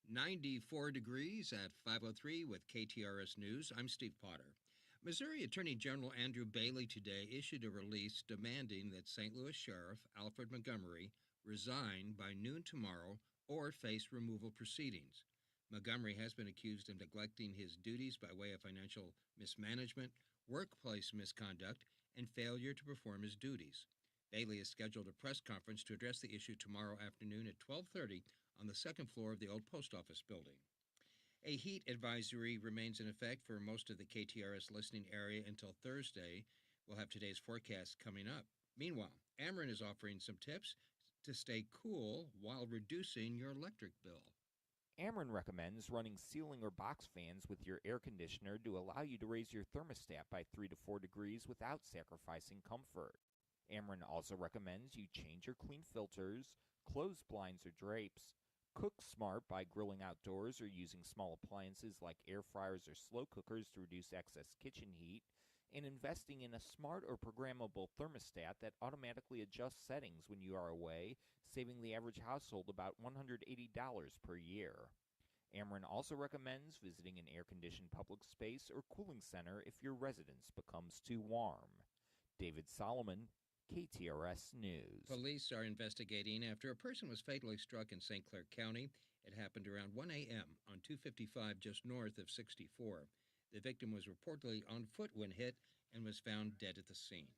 "94 degrees at 5:03 with KTRS News. I'm Steve Potter. Missouri Attorney General Andrew Bailey today issued a release demanding that St. Louis Sheriff Alfred Montgomery resign by noon tomorrow or face removal proceedings. Montgomery has been accused of neglecting his duties by way of financial mismanagement, workplace misconduct, and failure to perform his duties. Bailey has scheduled a press conference to address the issue tomorrow afternoon at 12:30 on the second floor of the old post office building. A heat advisory remains in effect for most of the KTRS listening area until Thursday. We'll have today's forecast coming up. Meanwhile, Ameren is offering some tips to stay cool while reducing your electric bill.
Ameren recommends running ceiling or box fans with your air conditioner to allow you to raise your thermostat by 3 to 4 degrees without sacrificing comfort. Ameren also recommends you change your clean filters, close blinds or drapes, cook smart by grilling outdoors or using small appliances like air fryers or slow cookers to reduce excess kitchen heat, and investing in a smart or programmable thermostat that automatically adjusts settings when you are away, saving the average household about $180 per year. Ameren also recommends visiting an air-conditioned public space or cooling center if your residence becomes too warm. David Solomon, KTRS News.
Police are investigating after a person was fatally struck in St. Clair County. It happened around 1 a.m. on 255 just north of 64. The victim was reportedly on foot when hit and was found dead at the scene.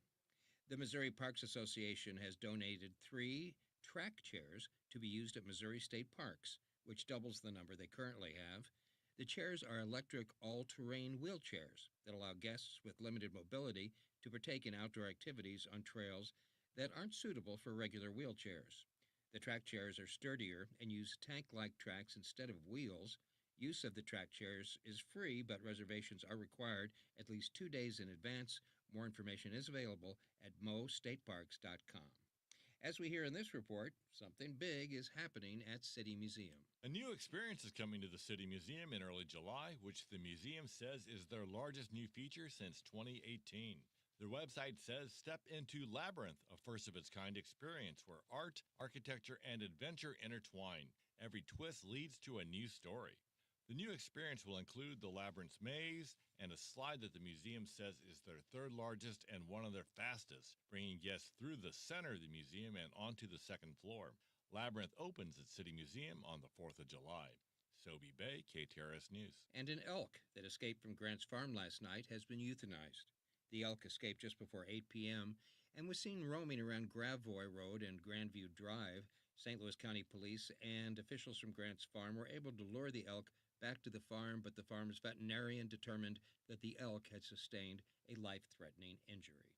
The Missouri Parks Association has donated 3 track chairs to be used at Missouri State Parks, which doubles the number they currently have. The chairs are electric all-terrain wheelchairs that allow guests with limited mobility to partake in outdoor activities on trails that aren't suitable for regular wheelchairs. The track chairs are sturdier and use tank-like tracks instead of wheels. Use of the track chairs is free, but reservations are required at least 2 days in advance. More information is available at mostateparks.com. As we hear in this report, something big is happening at City Museum.
A new experience is coming to the City Museum in early July, which the museum says is their largest new feature since 2018. Their website says, "Step into Labyrinth, a first-of-its-kind experience where art, architecture, and adventure intertwine. Every twist leads to a new story." The new experience will include the Labyrinth's maze and a slide that the museum says is their third largest and one of their fastest, bringing guests through the center of the museum and onto the second floor. Labyrinth opens at City Museum on the 4th of July. Sobe Bay, KTRS News.
And an elk that escaped from Grant's Farm last night has been euthanized. The elk escaped just before 8 p.m. and was seen roaming around Gravois Road and Grandview Drive. St. Louis County Police and officials from Grant's Farm were able to lure the elk back to the farm, but the farm's veterinarian determined that the elk had sustained a life-threatening injury.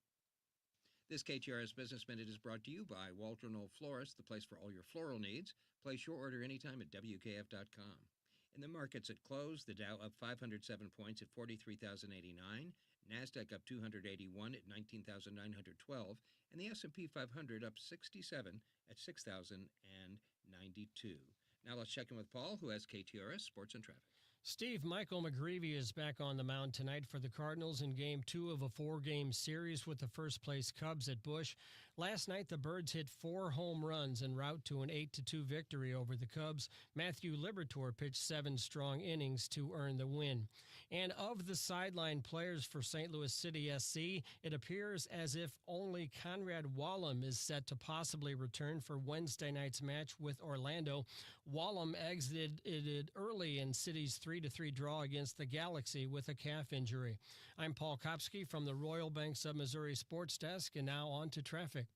This KTRS Business Minute is brought to you by Walter Knoll Florist, the place for all your floral needs. Place your order anytime at WKF.com. In the markets at close, the Dow up 507 points at 43,089, NASDAQ up 281 at 19,912, and the S&P 500 up 67 at 6,092. Now let's check in with Paul, who has KTRS Sports and Traffic.
Steve, Michael McGreevy is back on the mound tonight for the Cardinals in Game 2 of a 4-game series with the first-place Cubs at Busch. Last night, the Birds hit 4 home runs en route to an 8-2 victory over the Cubs. Matthew Liberatore pitched 7 strong innings to earn the win. And of the sideline players for St. Louis City SC, it appears as if only Conrad Wallum is set to possibly return for Wednesday night's match with Orlando. Wallum exited early in City's 3-3 draw against the Galaxy with a calf injury. I'm Paul Kopsky from the Royal Banks of Missouri Sports Desk, and now on to traffic.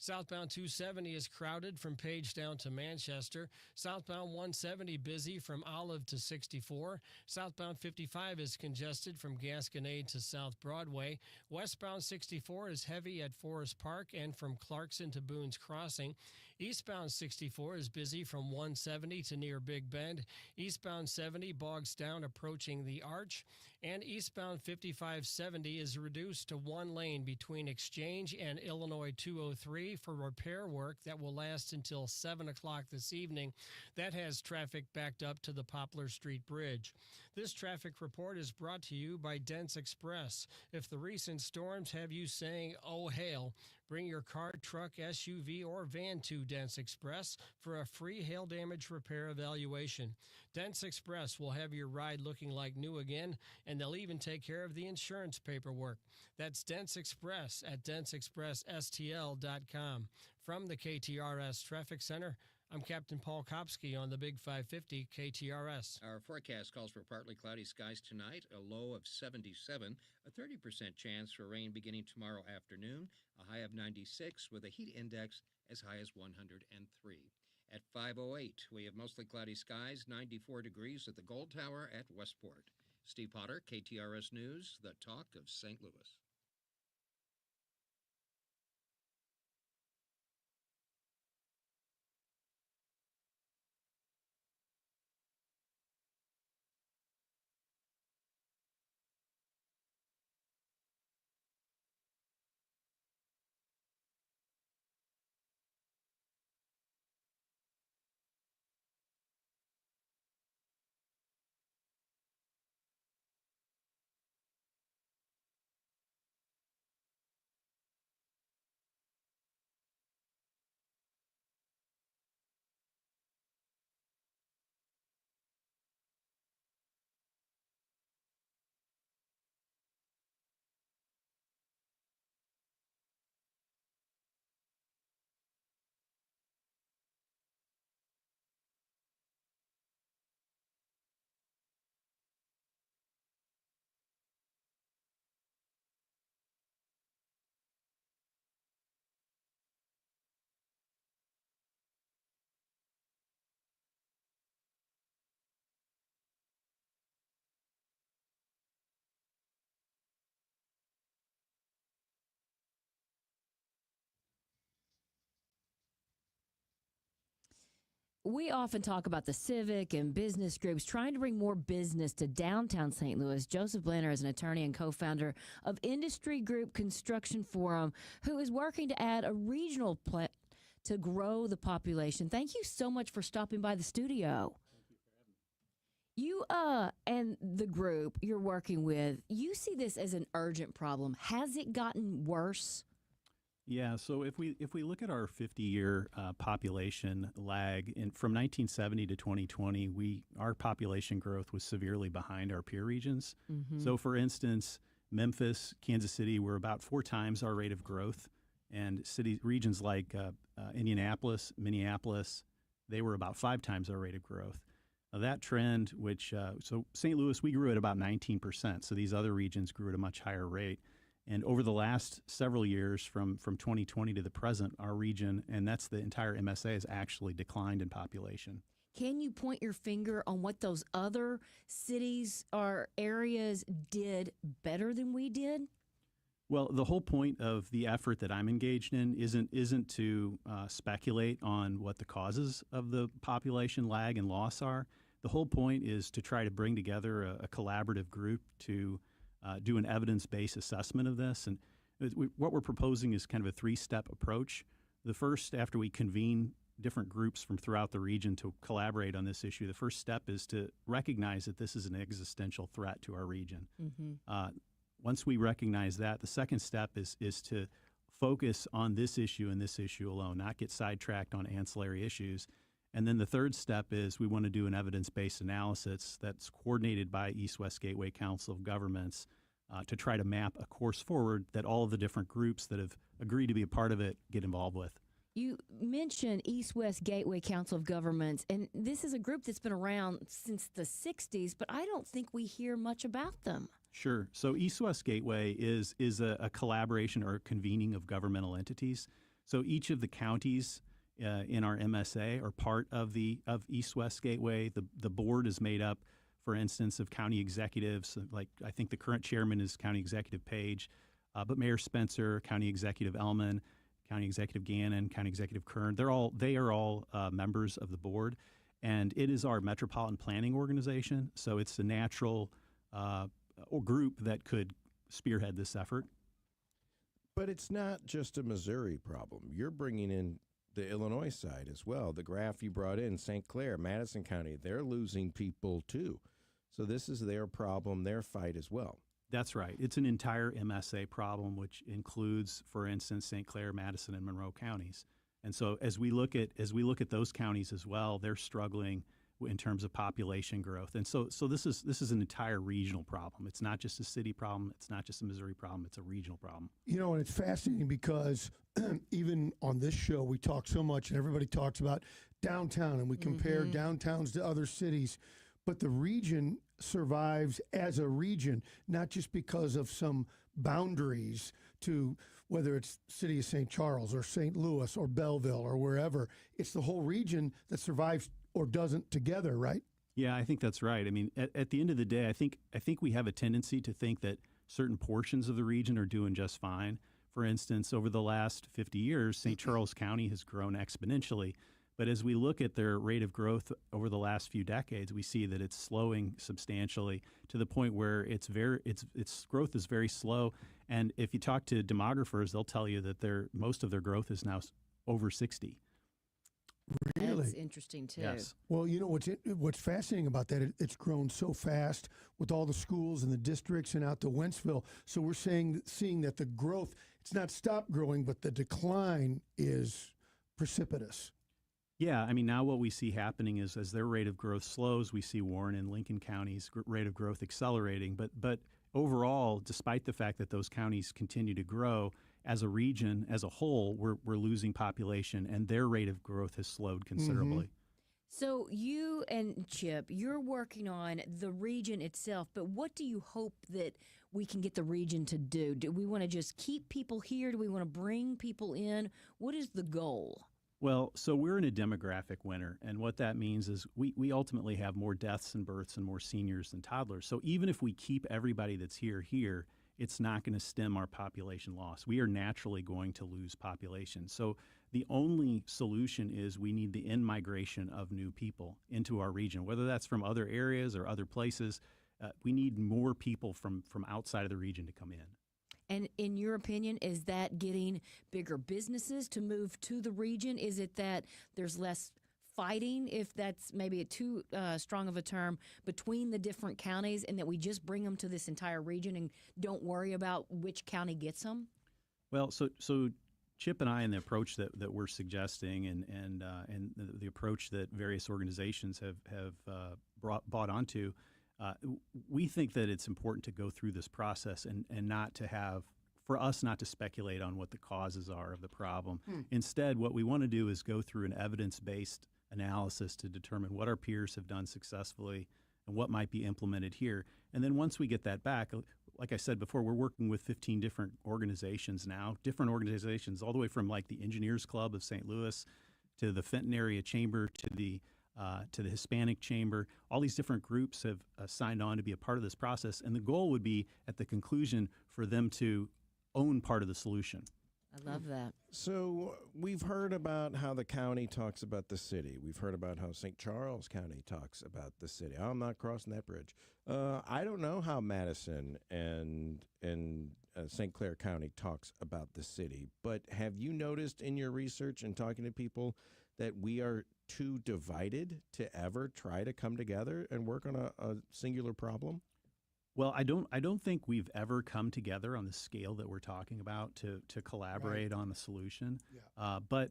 Southbound 270 is crowded from Page down to Manchester. Southbound 170 busy from Olive to 64. Southbound 55 is congested from Gasconade to South Broadway. Westbound 64 is heavy at Forest Park and from Clarkson to Boone's Crossing. Eastbound 64 is busy from 170 to near Big Bend. Eastbound 70 bogs down approaching the Arch. And eastbound 5570 is reduced to 1 lane between Exchange and Illinois 203 for repair work that will last until 7 o'clock this evening. That has traffic backed up to the Poplar Street Bridge. This traffic report is brought to you by Dents Express. If the recent storms have you saying, "Oh, hail," bring your car, truck, SUV, or van to Dents Express for a free hail damage repair evaluation. Dents Express will have your ride looking like new again, and they'll even take care of the insurance paperwork. That's Dents Express at dentsexpressstl.com. From the KTRS Traffic Center, I'm Captain Paul Kopsky on the Big 550 KTRS.
Our forecast calls for partly cloudy skies tonight, a low of 77, a 30% chance for rain beginning tomorrow afternoon, a high of 96 with a heat index as high as 103. At 5:08, we have mostly cloudy skies, 94 degrees at the Gold Tower at Westport. Steve Potter, KTRS News, the talk of St. Louis.
we often talk about the civic and business groups trying to bring more business to downtown St. Louis. Joseph Blanner is an attorney and co-founder of Industry Group Construction Forum, who is working to add a regional plant to grow the population. Thank you so much for stopping by the studio. You and the group you're working with, you see this as an urgent problem. Has it gotten worse?
Yeah, so if we look at our 50-year population lag from 1970 to 2020, our population growth was severely behind our peer regions.
Mm-hmm.
So, for instance, Memphis, Kansas City were about 4 times our rate of growth, and regions like Indianapolis, Minneapolis, they were about 5 times our rate of growth. Now, that trend, so St. Louis, we grew at about 19%. So these other regions grew at a much higher rate. And over the last several years, from 2020 to the present, our region, and that's the entire MSA, has actually declined in population.
Can you point your finger on what those other cities or areas did better than we did?
Well, the whole point of the effort that I'm engaged in isn't to speculate on what the causes of the population lag and loss are. The whole point is to try to bring together a collaborative group to do an evidence-based assessment of this. And what we're proposing is kind of a 3-step approach. The first, after we convene different groups from throughout the region to collaborate on this issue, the first step is to recognize that this is an existential threat to our region.
Mm-hmm.
Once we recognize that, the second step is to focus on this issue and this issue alone, not get sidetracked on ancillary issues. And then the third step is we want to do an evidence-based analysis that's coordinated by East-West Gateway Council of Governments to try to map a course forward that all of the different groups that have agreed to be a part of it get involved with.
You mentioned East-West Gateway Council of Governments, and this is a group that's been around since the 60s, but I don't think we hear much about them.
Sure. So East-West Gateway is a collaboration or a convening of governmental entities. So each of the counties in our MSA are part of East-West Gateway. The board is made up, for instance, of county executives. Like I think the current chairman is County Executive Page, but Mayor Spencer, County Executive Ellman, County Executive Gannon, County Executive Kern, they are all members of the board, and it is our metropolitan planning organization. So it's a natural group that could spearhead this effort.
But it's not just a Missouri problem. You're bringing in the Illinois side as well. The graph you brought in, St. Clair, Madison County, they're losing people too. So this is their problem, their fight as well.
That's right. It's an entire MSA problem, which includes, for instance, St. Clair, Madison, and Monroe counties. And so as we look at those counties as well, they're struggling in terms of population growth. And so this is an entire regional problem. It's not just a city problem. It's not just a Missouri problem. It's a regional problem.
You know, and it's fascinating because even on this show, we talk so much and everybody talks about downtown and we compare downtowns to other cities. But the region survives as a region, not just because of some boundaries to whether it's city of St. Charles or St. Louis or Belleville or wherever. It's the whole region that survives or doesn't together, right?
Yeah, I think that's right. I mean, at the end of the day, I think we have a tendency to think that certain portions of the region are doing just fine. For instance, over the last 50 years, St. Charles County has grown exponentially. But as we look at their rate of growth over the last few decades, we see that it's slowing substantially to the point where its growth is very slow. And if you talk to demographers, they'll tell you that most of their growth is now over 60.
Really?
That's interesting, too.
Yes.
Well, you know, what's fascinating about that, it's grown so fast with all the schools and the districts and out to Wentzville. So we're seeing that the growth, it's not stopped growing, but the decline is precipitous.
Yeah, I mean, now what we see happening is as their rate of growth slows, we see Warren and Lincoln counties' rate of growth accelerating. But overall, despite the fact that those counties continue to grow, as a region, as a whole, we're losing population, and their rate of growth has slowed considerably.
Mm-hmm.
So you and Chip, you're working on the region itself, but what do you hope that we can get the region to do? Do we want to just keep people here? Do we want to bring people in? What is the goal?
Well, so we're in a demographic winter, and what that means is we ultimately have more deaths and births and more seniors than toddlers. So even if we keep everybody that's here, it's not going to stem our population loss. We are naturally going to lose population. So the only solution is we need the in-migration of new people into our region, whether that's from other areas or other places. We need more people from outside of the region to come in.
And in your opinion, is that getting bigger businesses to move to the region? Is it that there's less fighting, if that's maybe too strong of a term, between the different counties, and that we just bring them to this entire region and don't worry about which county gets them?
Well, so Chip and I, and the approach that we're suggesting, and the approach that various organizations have bought onto, we think that it's important to go through this process and not to have, for us not to speculate on what the causes are of the problem. Instead, what we want to do is go through an evidence-based analysis to determine what our peers have done successfully and what might be implemented here. And then once we get that back, like I said before, we're working with 15 different organizations now, different organizations, all the way from like the Engineers Club of St. Louis to the Fenton Area Chamber to the Hispanic Chamber. All these different groups have signed on to be a part of this process. And the goal would be at the conclusion for them to own part of the solution.
I love that.
So we've heard about how the county talks about the city. We've heard about how St. Charles County talks about the city. I'm not crossing that bridge. I don't know how Madison and St. Clair County talks about the city. But have you noticed in your research and talking to people that we are too divided to ever try to come together and work on a singular problem?
Well, I don't think we've ever come together on the scale that we're talking about to collaborate on a solution. Yeah. But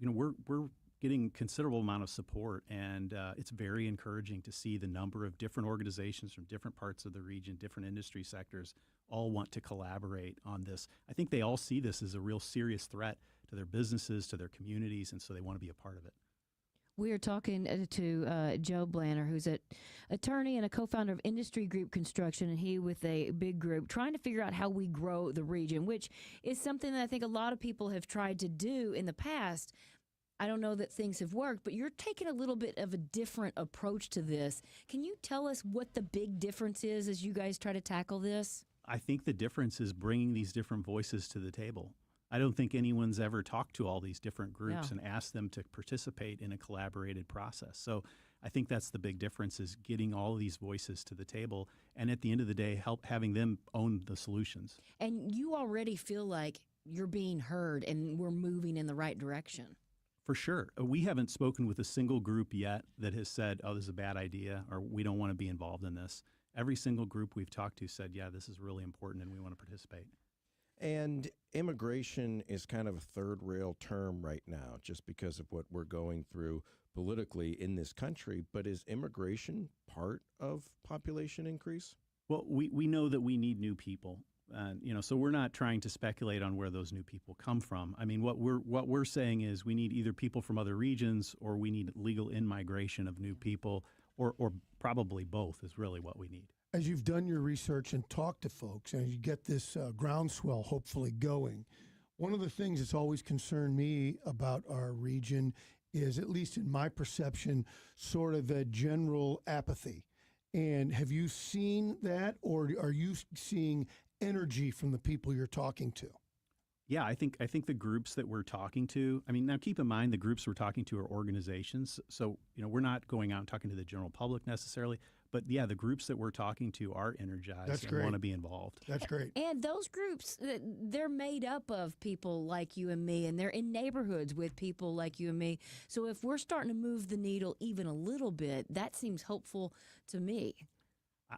we're getting considerable amount of support, and it's very encouraging to see the number of different organizations from different parts of the region, different industry sectors, all want to collaborate on this. I think they all see this as a real serious threat to their businesses, to their communities, and so they want to be a part of it.
We are talking to Joe Blanner, who's an attorney and a co-founder of Industry Group Construction, and he with a big group trying to figure out how we grow the region, which is something that I think a lot of people have tried to do in the past. I don't know that things have worked, but you're taking a little bit of a different approach to this. Can you tell us what the big difference is as you guys try to tackle this?
I think the difference is bringing these different voices to the table. I don't think anyone's ever talked to all these different groups and asked them to participate in a collaborated process. So I think that's the big difference, is getting all of these voices to the table, and at the end of the day, having them own the solutions. And
you already feel like you're being heard and we're moving in the right direction.
For sure. We haven't spoken with a single group yet that has said, oh, this is a bad idea, or we don't want to be involved in this. Every single group we've talked to said, yeah, this is really important and we want to participate.
And immigration is kind of a third rail term right now, just because of what we're going through politically in this country. But is immigration part of population increase?
Well, we know that we need new people. So we're not trying to speculate on where those new people come from. I mean, what we're saying is we need either people from other regions, or we need legal in-migration of new people, or probably both is really what we need.
As you've done your research and talked to folks, and you get this groundswell hopefully going, one of the things that's always concerned me about our region is, at least in my perception, sort of the general apathy. And have you seen that, or are you seeing energy from the people you're talking to?
Yeah, I think the groups that we're talking to, I mean, now keep in mind the groups we're talking to are organizations. So, we're not going out and talking to the general public necessarily. But yeah, the groups that we're talking to are energized and want to be involved.
That's great.
And those groups, they're made up of people like you and me, and they're in neighborhoods with people like you and me. So if we're starting to move the needle even a little bit, that seems hopeful to me.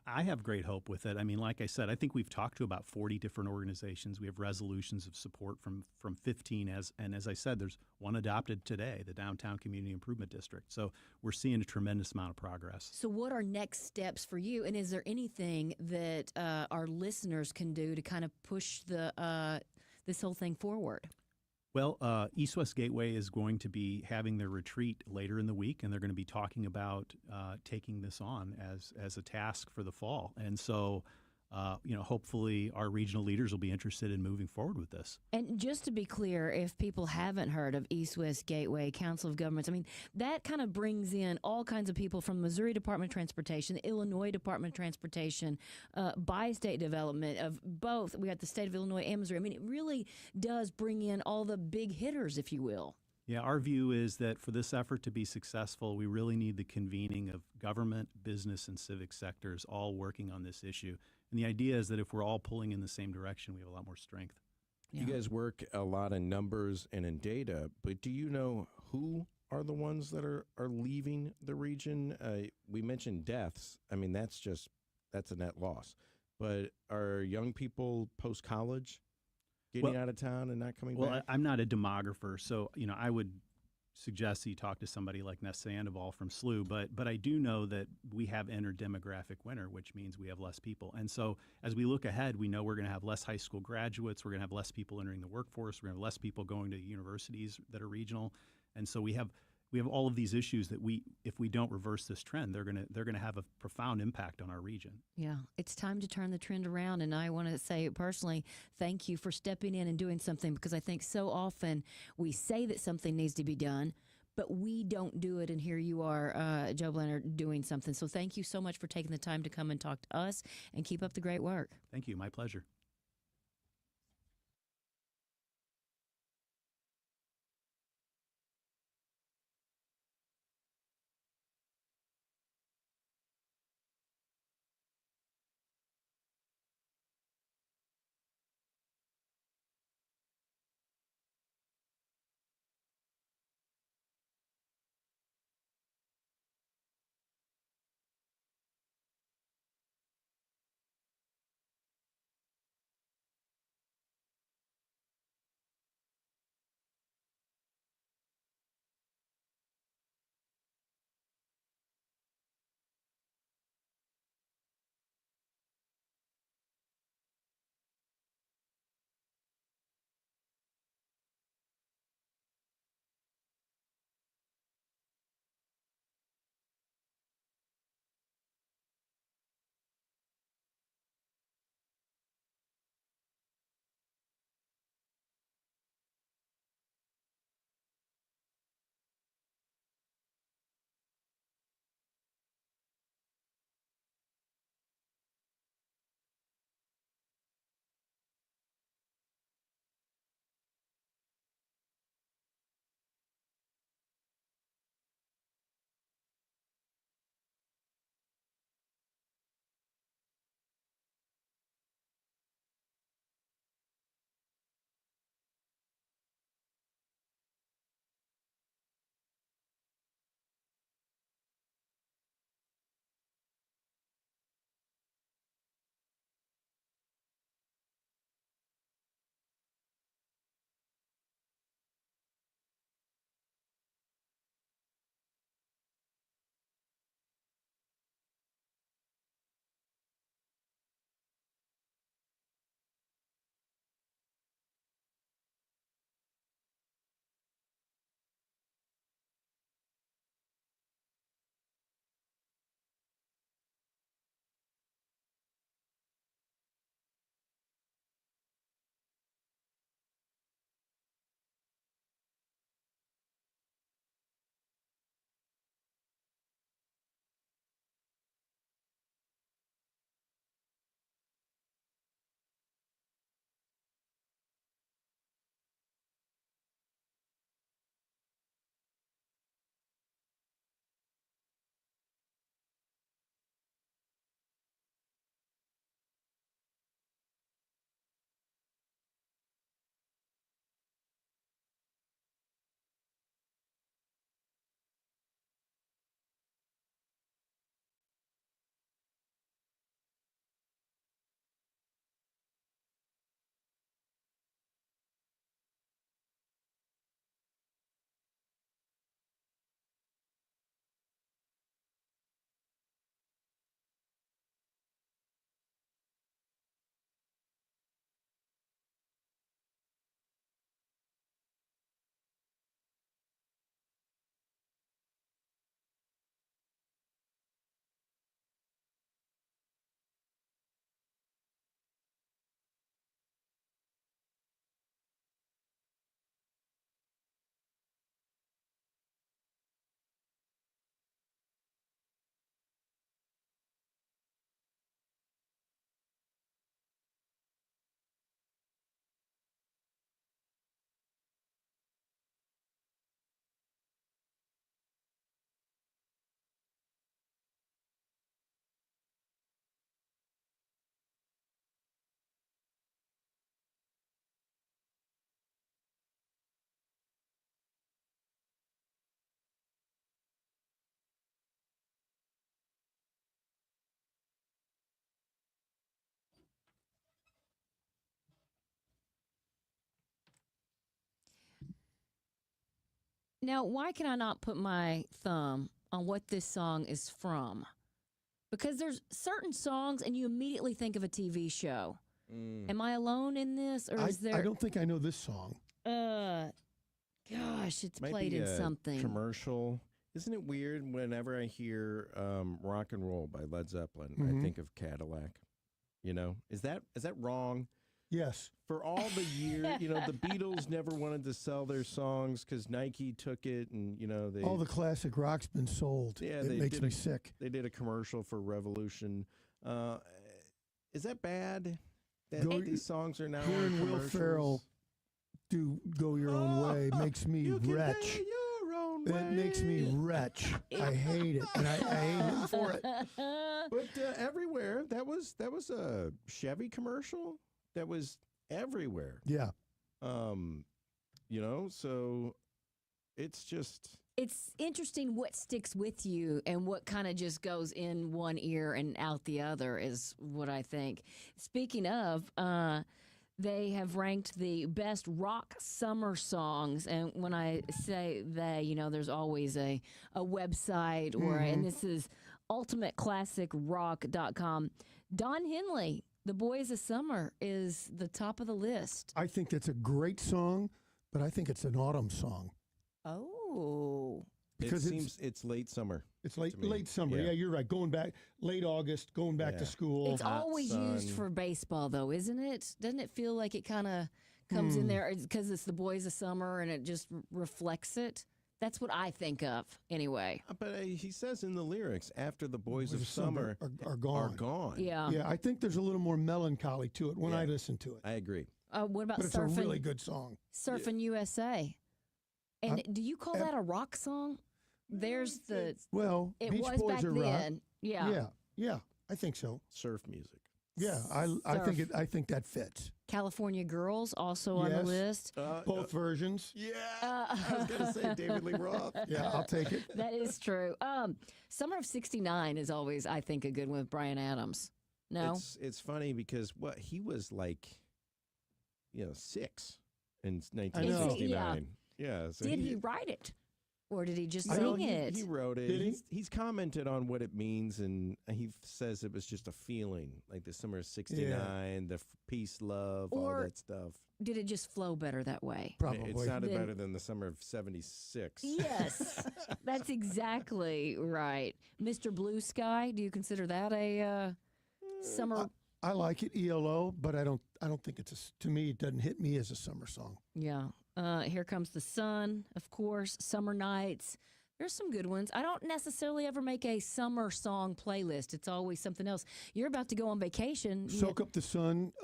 I have great hope with it. I mean, like I said, I think we've talked to about 40 different organizations. We have resolutions of support from 15, and as I said, there's one adopted today, the Downtown Community Improvement District. So we're seeing a tremendous amount of progress.
So what are next steps for you? And is there anything that our listeners can do to kind of push this whole thing forward?
Well, East West Gateway is going to be having their retreat later in the week, and they're going to be talking about taking this on as a task for the fall. And so, hopefully our regional leaders will be interested in moving forward with this.
And just to be clear, if people haven't heard of East West Gateway, Council of Governments, I mean, that kind of brings in all kinds of people from Missouri Department of Transportation, the Illinois Department of Transportation, bi-state development of both. We got the state of Illinois and Missouri. I mean, it really does bring in all the big hitters, if you will.
Yeah, our view is that for this effort to be successful, we really need the convening of government, business, and civic sectors all working on this issue. And the idea is that if we're all pulling in the same direction, we have a lot more strength.
You guys work a lot in numbers and in data, but do you know who are the ones that are leaving the region? We mentioned deaths. I mean, that's a net loss. But are young people post-college getting out of town and not coming back?
Well, I'm not a demographer, so I would suggest that you talk to somebody like Ness Sandoval from SLU, but I do know that we have entered demographic winter, which means we have less people. And so as we look ahead, we know we're going to have less high school graduates, we're going to have less people entering the workforce, we're going to have less people going to universities that are regional. And so we have all of these issues that if we don't reverse this trend, they're going to have a profound impact on our region.
Yeah, it's time to turn the trend around. And I want to say personally, thank you for stepping in and doing something, because I think so often we say that something needs to be done, but we don't do it. And here you are, Joe Blenner, doing something. So thank you so much for taking the time to come and talk to us, and keep up the great work.
Thank you. My pleasure.
Now, why can I not put my thumb on what this song is from? Because there's certain songs and you immediately think of a TV show. Am I alone in this, or is there?
I don't think I know this song.
Gosh, it's
Might
played
be
in
a
something.
commercial. Isn't it weird whenever I hear Rock and Roll by Led Zeppelin, I think of Cadillac. You know, is that wrong?
Yes.
For all the years, the Beatles never wanted to sell their songs because Nike took it, and they
all the classic rock's been sold.
Yeah,
it makes me sick.
They did a commercial for Revolution. Is that bad? That these songs are now
hearing
on
Will Ferrell do "Go Your Own Way" makes me retch. It makes me retch. I hate it, and I hate him for it.
But everywhere, that was a Chevy commercial that was everywhere.
Yeah.
So it's just.
It's interesting what sticks with you and what kind of just goes in one ear and out the other is what I think. Speaking of, they have ranked the best rock summer songs. And when I say they, there's always a website or and this is ultimateclassicrock.com. Don Henley, The Boys of Summer, is the top of the list.
I think that's a great song, but I think it's an autumn song.
Oh.
Because
it's late summer.
It's late summer. Yeah, you're right. Going back late August, going back to school.
It's always used for baseball, though, isn't it? Doesn't it feel like it kind of comes in there because it's the Boys of Summer and it just reflects it? That's what I think of, anyway.
But he says in the lyrics, after the Boys of Summer
are gone.
Yeah.
Yeah, I think there's a little more melancholy to it when I listen to it.
I agree.
What about
But it's a really good song.
Surfing USA. And do you call that a rock song? There's the it
Beach
was
Boys
back
are
then.
rock.
Yeah.
Yeah, I think so.
Surf music.
Yeah, I think that fits.
California Girls also on the list.
Both versions.
Yeah, I was gonna say David Lee Roth.
Yeah, I'll take it.
That is true. Summer of '69 is always, I think, a good one with Bryan Adams. No,
it's funny because he was like, 6 in 1969. Yeah. So
did he write it? Or did he just sing it?
He wrote it. He's commented on what it means, and he says it was just a feeling, like the summer of '69, the peace, love, all that stuff.
Did it just flow better that way?
Probably.
It sounded better than the summer of '76.
Yes, that's exactly right. Mr. Blue Sky, do you consider that a summer?
I like it, ELO, but I don't think to me, it doesn't hit me as a summer song.
Yeah. Here Comes the Sun, of course, Summer Nights. There's some good ones. I don't necessarily ever make a summer song playlist. It's always something else. You're about to go on vacation.
Soak Up the Sun.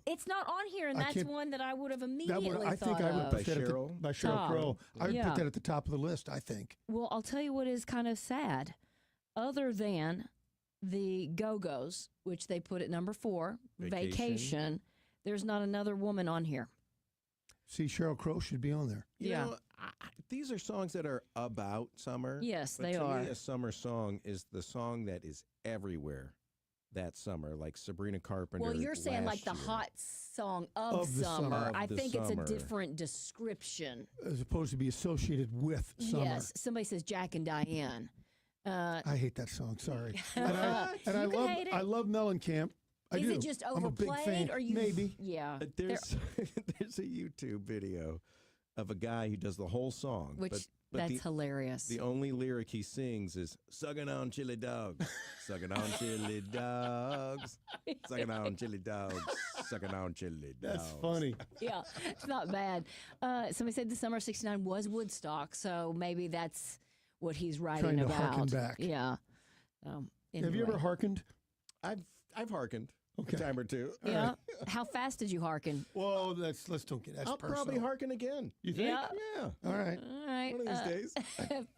It's not on here, and that's one that I would have immediately thought
I think I would
of.
put that by Sheryl Crow. I would put that at the top of the list, I think.
Well, I'll tell you what is kind of sad. Other than the Go-Go's, which they put at number 4, Vacation, there's not another woman on here.
See, Sheryl Crow should be on there.
You know, these are songs that are about summer.
Yes,
but
they
to
are.
Me, a summer song is the song that is everywhere that summer, like Sabrina Carpenter.
Well, you're saying like the hot song of summer. I think it's a different description.
As opposed to be associated with summer.
Yes, somebody says Jack and Diane.
I hate that song, sorry. I love Mellencamp.
Is it just overplayed?
I'm a big fan.
Or you,
maybe.
Yeah.
There's a YouTube video of a guy who does the whole song.
That's hilarious.
The only lyric he sings is "Sucking on chili dogs, sucking on chili dogs, sucking on chili dogs, sucking on chili dogs."
That's funny.
Yeah, it's not bad. Somebody said the summer of '69 was Woodstock, so maybe that's what he's writing
Trying to
about.
harken back.
Yeah.
Have you ever hearkened?
I've hearkened.
Okay.
A time or two.
Yeah. Right. How fast did you hearken?
Well, let's don't get
I'll
personal.
probably hearken again.
You think?
Yeah.
All right.
All right.
One of these days.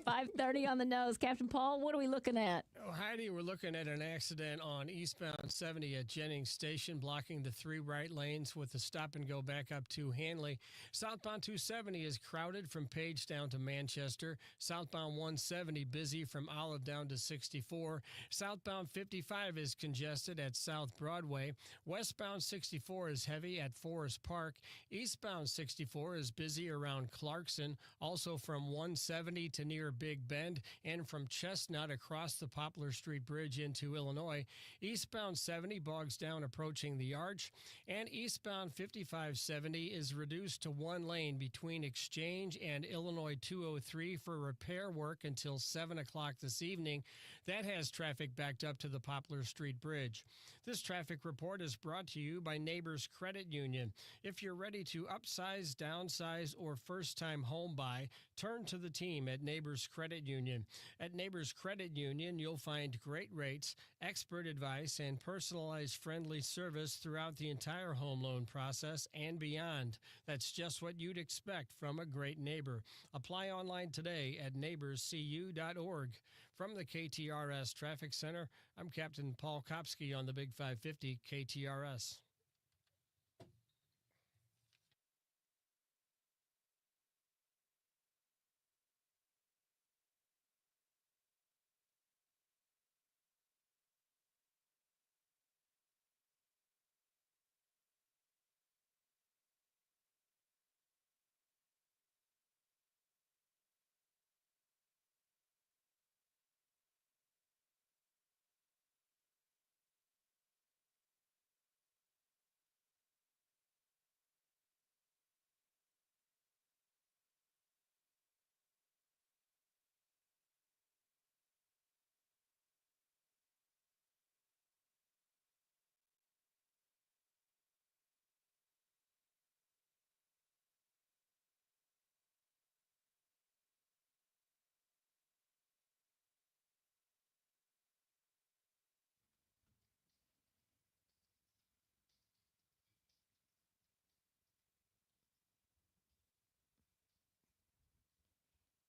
5:30 on the nose. Captain Paul, what are we looking at?
Oh, Heidi, we're looking at an accident on eastbound 70 at Jennings Station, blocking the 3 right lanes with a stop and go back up to Hanley. Southbound 270 is crowded from Page down to Manchester. Southbound 170 busy from Olive down to 64. Southbound 55 is congested at South Broadway. Broadway. Westbound 64 is heavy at Forest Park. Eastbound 64 is busy around Clarkson, also from 170 to near Big Bend, and from Chestnut across the Poplar Street Bridge into Illinois. Eastbound 70 bogs down approaching the Arch, and eastbound 5570 is reduced to one lane between Exchange and Illinois 203 for repair work until 7 o'clock this evening. That has traffic backed up to the Poplar Street Bridge. This traffic report is brought to you by Neighbors Credit Union. If you're ready to upsize, downsize, or first-time home buy, turn to the team at Neighbors Credit Union. At Neighbors Credit Union, you'll find great rates, expert advice, and personalized friendly service throughout the entire home loan process and beyond. That's just what you'd expect from a great neighbor. Apply online today at neighborscu.org. From the KTRS Traffic Center, I'm Captain Paul Kopsky on the Big 550 KTRS.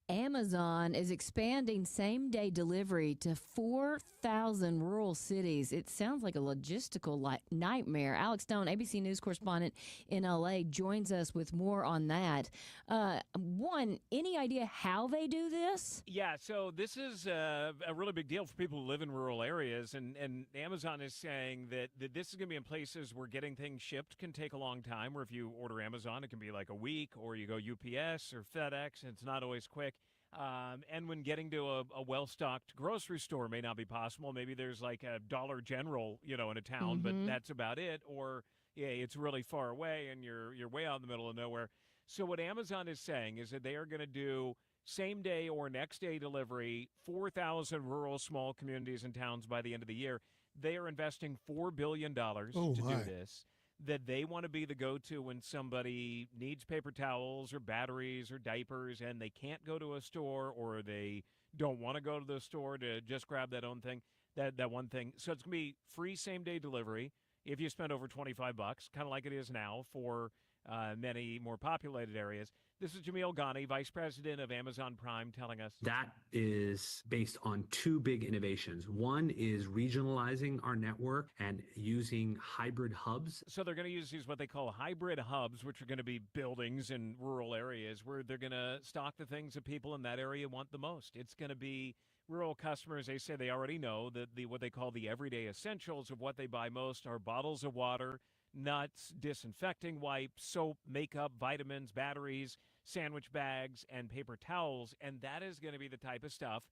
Amazon is expanding same-day delivery to 4,000 rural cities. It sounds like a logistical nightmare. Alex Stone, ABC News correspondent in L.A., joins us with more on that. One, any idea how they do this?
Yeah, so this is a really big deal for people who live in rural areas, and Amazon is saying that this is going to be in places where getting things shipped can take a long time, where if you order Amazon, it can be like a week, or you go UPS or FedEx, and it's not always quick. And when getting to a well-stocked grocery store may not be possible. Maybe there's like a Dollar General, in a town, but that's about it. Or it's really far away and you're way out in the middle of nowhere. So what Amazon is saying is that they are going to do same-day or next-day delivery, 4,000 rural small communities and towns by the end of the year. They are investing $4 billion to do this. That they want to be the go-to when somebody needs paper towels or batteries or diapers and they can't go to a store, or they don't want to go to the store to just grab that one thing. So it's going to be free same-day delivery if you spend over $25, kind of like it is now for many more populated areas. This is Jamil Ghani, Vice President of Amazon Prime, telling us.
That is based on two big innovations. One is regionalizing our network and using hybrid hubs.
So they're going to use these what they call hybrid hubs, which are going to be buildings in rural areas where they're going to stock the things that people in that area want the most. It's going to be rural customers. They say they already know that what they call the everyday essentials of what they buy most are bottles of water, nuts, disinfecting wipes, soap, makeup, vitamins, batteries, sandwich bags, and paper towels. And that is going to be the type of stuff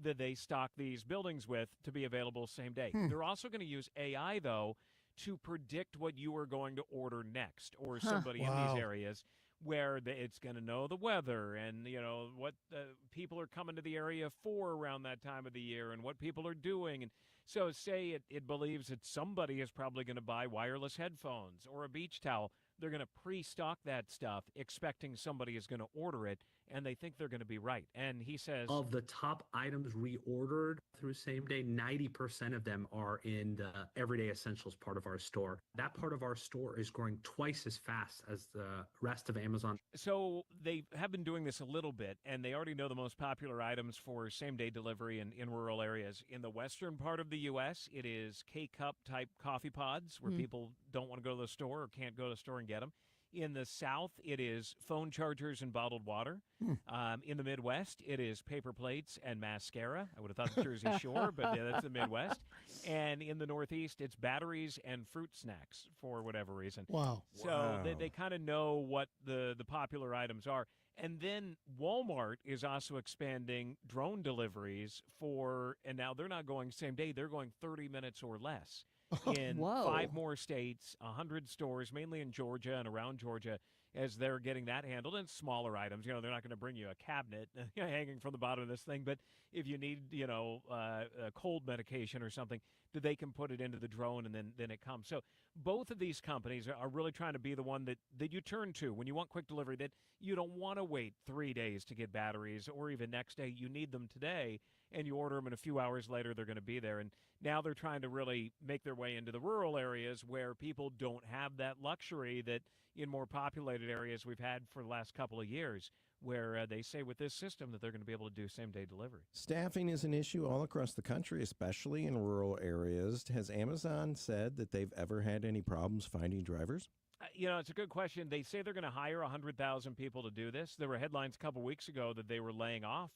that they stock these buildings with to be available same day. They're also going to use AI, though, to predict what you are going to order next, or somebody in these areas, where it's going to know the weather and, what people are coming to the area for around that time of the year and what people are doing. And so say it believes that somebody is probably going to buy wireless headphones or a beach towel. They're going to pre-stock that stuff, expecting somebody is going to order it, and they think they're going to be right. And he says,
of the top items reordered through same day, 90% of them are in the everyday essentials part of our store. That part of our store is growing twice as fast as the rest of Amazon.
So they have been doing this a little bit, and they already know the most popular items for same-day delivery in rural areas. In the western part of the U.S., it is K-Cup type coffee pods where people don't want to go to the store or can't go to the store and get them. In the South, it is phone chargers and bottled water. In the Midwest, it is paper plates and mascara. I would have thought the Jersey Shore, but yeah, that's the Midwest. And in the Northeast, it's batteries and fruit snacks for whatever reason.
Wow.
So they kind of know what the popular items are. And then Walmart is also expanding drone deliveries and now they're not going same day, they're going 30 minutes or less. In 5 more states, 100 stores, mainly in Georgia and around Georgia, as they're getting that handled. And smaller items, they're not going to bring you a cabinet hanging from the bottom of this thing. But if you need, a cold medication or something, that they can put it into the drone and then it comes. So both of these companies are really trying to be the one that you turn to when you want quick delivery, that you don't want to wait 3 days to get batteries or even next day. You need them today, and you order them, and a few hours later they're going to be there. And now they're trying to really make their way into the rural areas where people don't have that luxury that in more populated areas we've had for the last couple of years, where they say with this system that they're going to be able to do same-day delivery.
Staffing is an issue all across the country, especially in rural areas. Has Amazon said that they've ever had any problems finding drivers?
It's a good question. They say they're going to hire 100,000 people to do this. There were headlines a couple weeks ago that they were laying off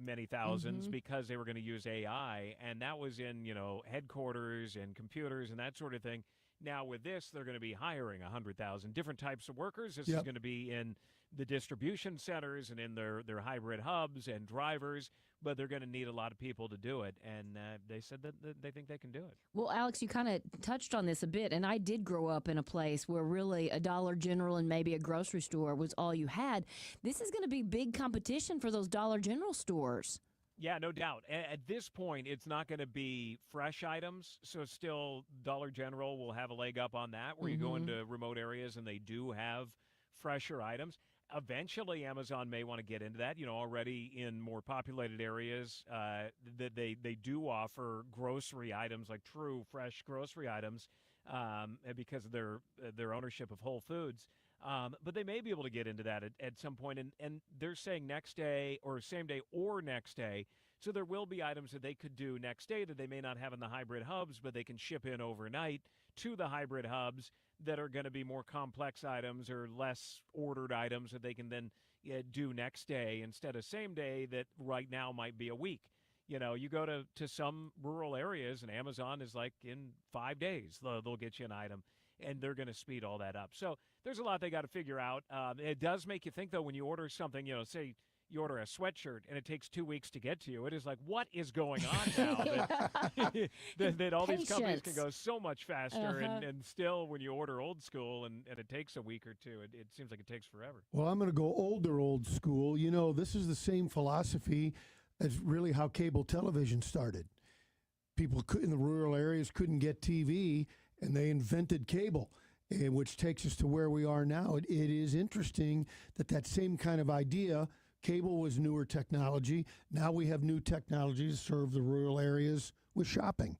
many thousands because they were going to use AI, and that was in, headquarters and computers and that sort of thing. Now with this, they're going to be hiring 100,000 different types of workers. This is going to be in the distribution centers and in their hybrid hubs and drivers, but they're going to need a lot of people to do it. And they said that they think they can do it.
Well, Alex, you kind of touched on this a bit, and I did grow up in a place where really a Dollar General and maybe a grocery store was all you had. This is going to be big competition for those Dollar General stores.
Yeah, no doubt. At this point, it's not going to be fresh items, so still Dollar General will have a leg up on that, where you go into remote areas and they do have fresher items. Eventually, Amazon may want to get into that. Already in more populated areas, that they do offer grocery items, like true fresh grocery items, because of their ownership of Whole Foods. But they may be able to get into that at some point. And they're saying next day or same day or next day. So there will be items that they could do next day that they may not have in the hybrid hubs, but they can ship in overnight to the hybrid hubs that are going to be more complex items or less ordered items that they can then do next day instead of same day that right now might be a week. You go to some rural areas and Amazon is like in 5 days, they'll get you an item. And they're going to speed all that up. So there's a lot they got to figure out. It does make you think, though, when you order something, say you order a sweatshirt and it takes 2 weeks to get to you. It is like, what is going on now that all these companies can go so much faster and still when you order old school and it takes a week or two, it seems like it takes forever.
Well, I'm going to go old school. This is the same philosophy as really how cable television started. People in the rural areas couldn't get TV, and they invented cable, which takes us to where we are now. It is interesting that same kind of idea, cable was newer technology. Now we have new technologies to serve the rural areas with shopping.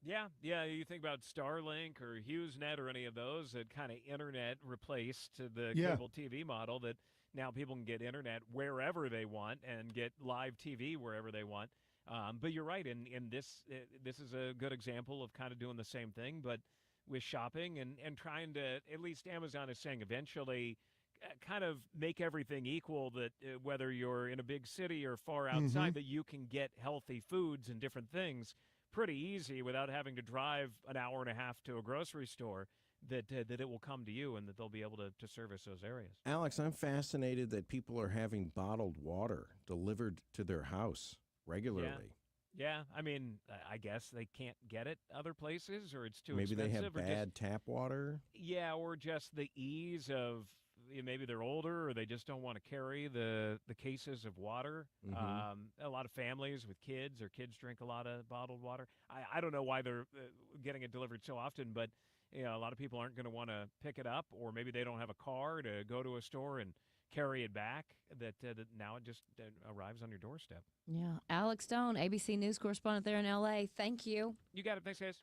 Yeah. You think about Starlink or HughesNet or any of those, that kind of internet replaced the cable TV model, that now people can get internet wherever they want and get live TV wherever they want. But you're right, in this is a good example of kind of doing the same thing, but with shopping and trying to, at least Amazon is saying eventually, kind of make everything equal, that whether you're in a big city or far outside, that you can get healthy foods and different things pretty easy without having to drive an hour and a half to a grocery store, that it will come to you and that they'll be able to service those areas.
Alex, I'm fascinated that people are having bottled water delivered to their house regularly.
Yeah, I mean, I guess they can't get it other places, or it's too
Maybe
expensive.
they have bad tap water?
Yeah, or just the ease of, maybe they're older, or they just don't want to carry the cases of water. A lot of families with kids, or kids drink a lot of bottled water. I don't know why they're getting it delivered so often, but a lot of people aren't going to want to pick it up, or maybe they don't have a car to go to a store and carry it back, that now it just arrives on your doorstep.
Yeah. Alex Stone, ABC News correspondent there in L.A. Thank you.
You got it. Thanks, guys.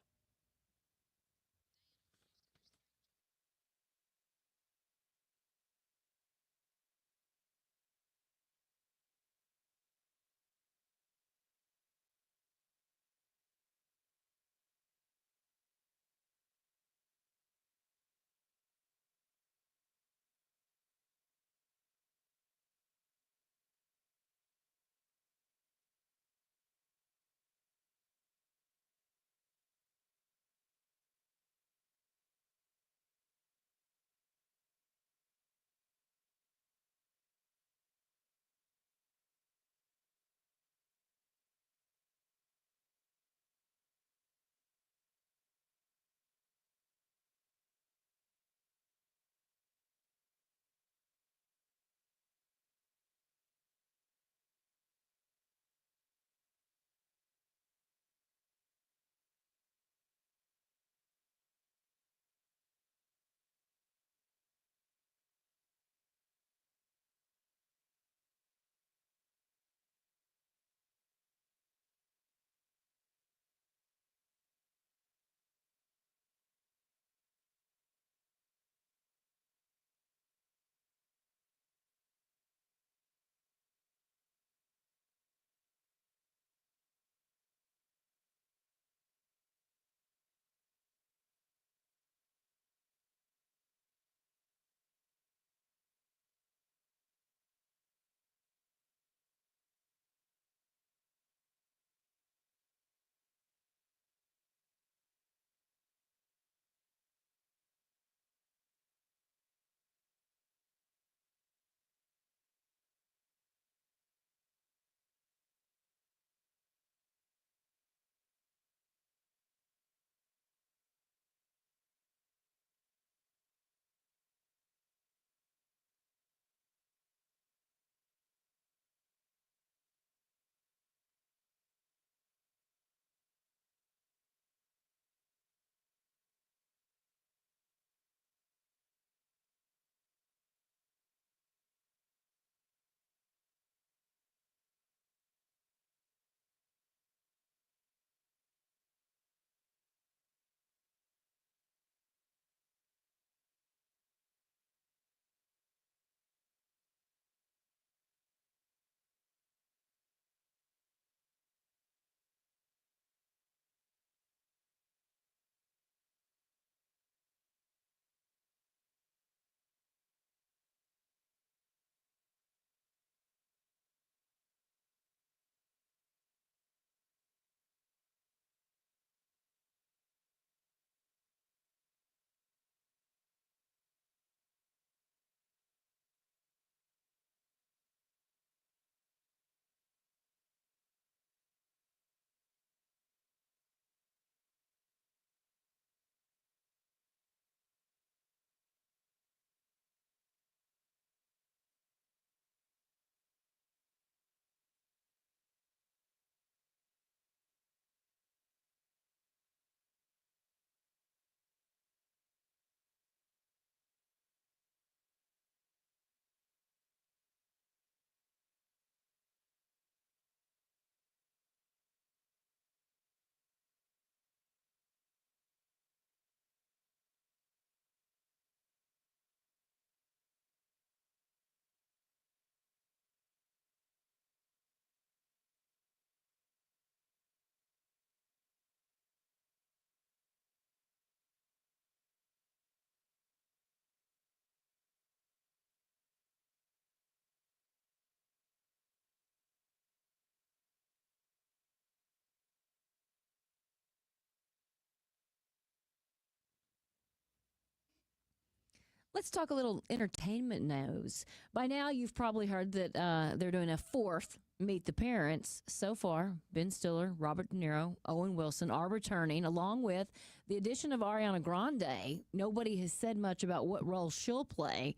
Let's talk a little entertainment news. By now, you've probably heard that they're doing a fourth Meet the Parents. So far, Ben Stiller, Robert De Niro, Owen Wilson are returning, along with the addition of Ariana Grande. Nobody has said much about what role she'll play,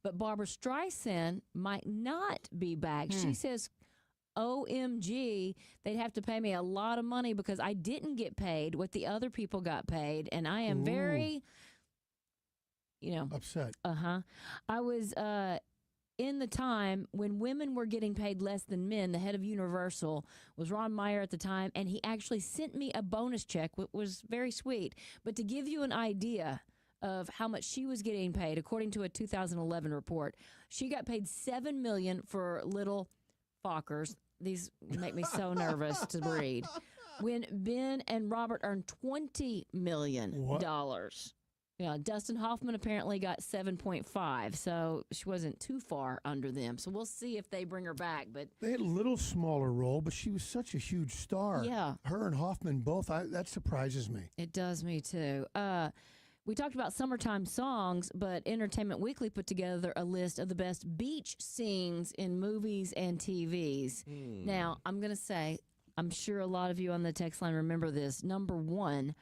but Barbara Streisand might not be back. She says, OMG, they'd have to pay me a lot of money because I didn't get paid what the other people got paid, and I am very...
upset.
I was in the time when women were getting paid less than men. The head of Universal was Ron Meyer at the time, and he actually sent me a bonus check, which was very sweet. But to give you an idea of how much she was getting paid, according to a 2011 report, she got paid $7 million for Little Fockers. These make me so nervous to read. When Ben and Robert earned $20 million.
What?
Yeah, Dustin Hoffman apparently got 7.5, so she wasn't too far under them. So we'll see if they bring her back. But
they had a little smaller role, but she was such a huge star.
Yeah.
Her and Hoffman both, that surprises me.
It does me too. We talked about summertime songs, but Entertainment Weekly put together a list of the best beach scenes in movies and TVs. Now, I'm going to say, I'm sure a lot of you on the text line remember this. Number one,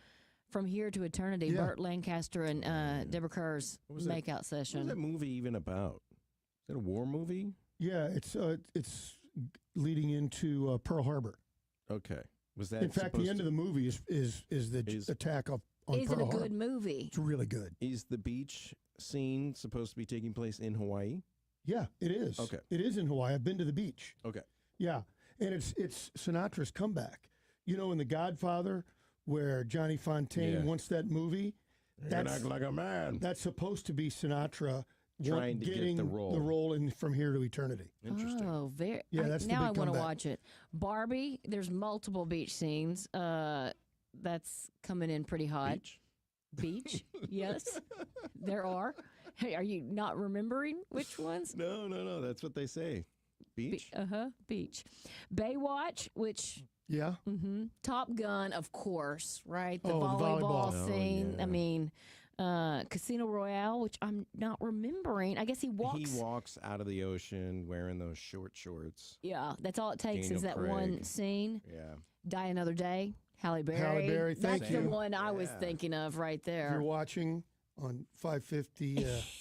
From Here to Eternity, Burt Lancaster and Deborah Kerr's makeout session.
What was that movie even about? Is it a war movie?
Yeah, it's leading into Pearl Harbor.
Okay. Was that
in fact the end of the movie is the attack on Pearl Harbor.
Is it a good movie?
It's really good.
Is the beach scene supposed to be taking place in Hawaii?
Yeah, it is.
Okay.
It is in Hawaii. I've been to the beach.
Okay.
Yeah, and it's Sinatra's comeback. In The Godfather, where Johnny Fontaine wants that movie.
That's act like a man.
That's supposed to be Sinatra
trying to get the role.
The role in From Here to Eternity.
Interesting.
Oh, very.
Yeah, that's
now
the
I
big
want to
comeback.
watch it. Barbie. There's multiple beach scenes. That's coming in pretty hot. Beach? Yes, there are. Hey, are you not remembering which ones?
No. That's what they say. Beach?
Beach. Baywatch, which...
Yeah.
Top Gun, of course, right? The
Oh, the
volleyball
volleyball.
scene.
yeah.
I mean, Casino Royale, which I'm not remembering. I guess he walks.
He walks out of the ocean wearing those short shorts.
Yeah, that's all it takes
Daniel
is that
Craig.
one scene.
Yeah.
Die Another Day. Halle Berry.
Halle Berry, thank
That's
you.
the one I was thinking of right
If you're
there.
watching on 550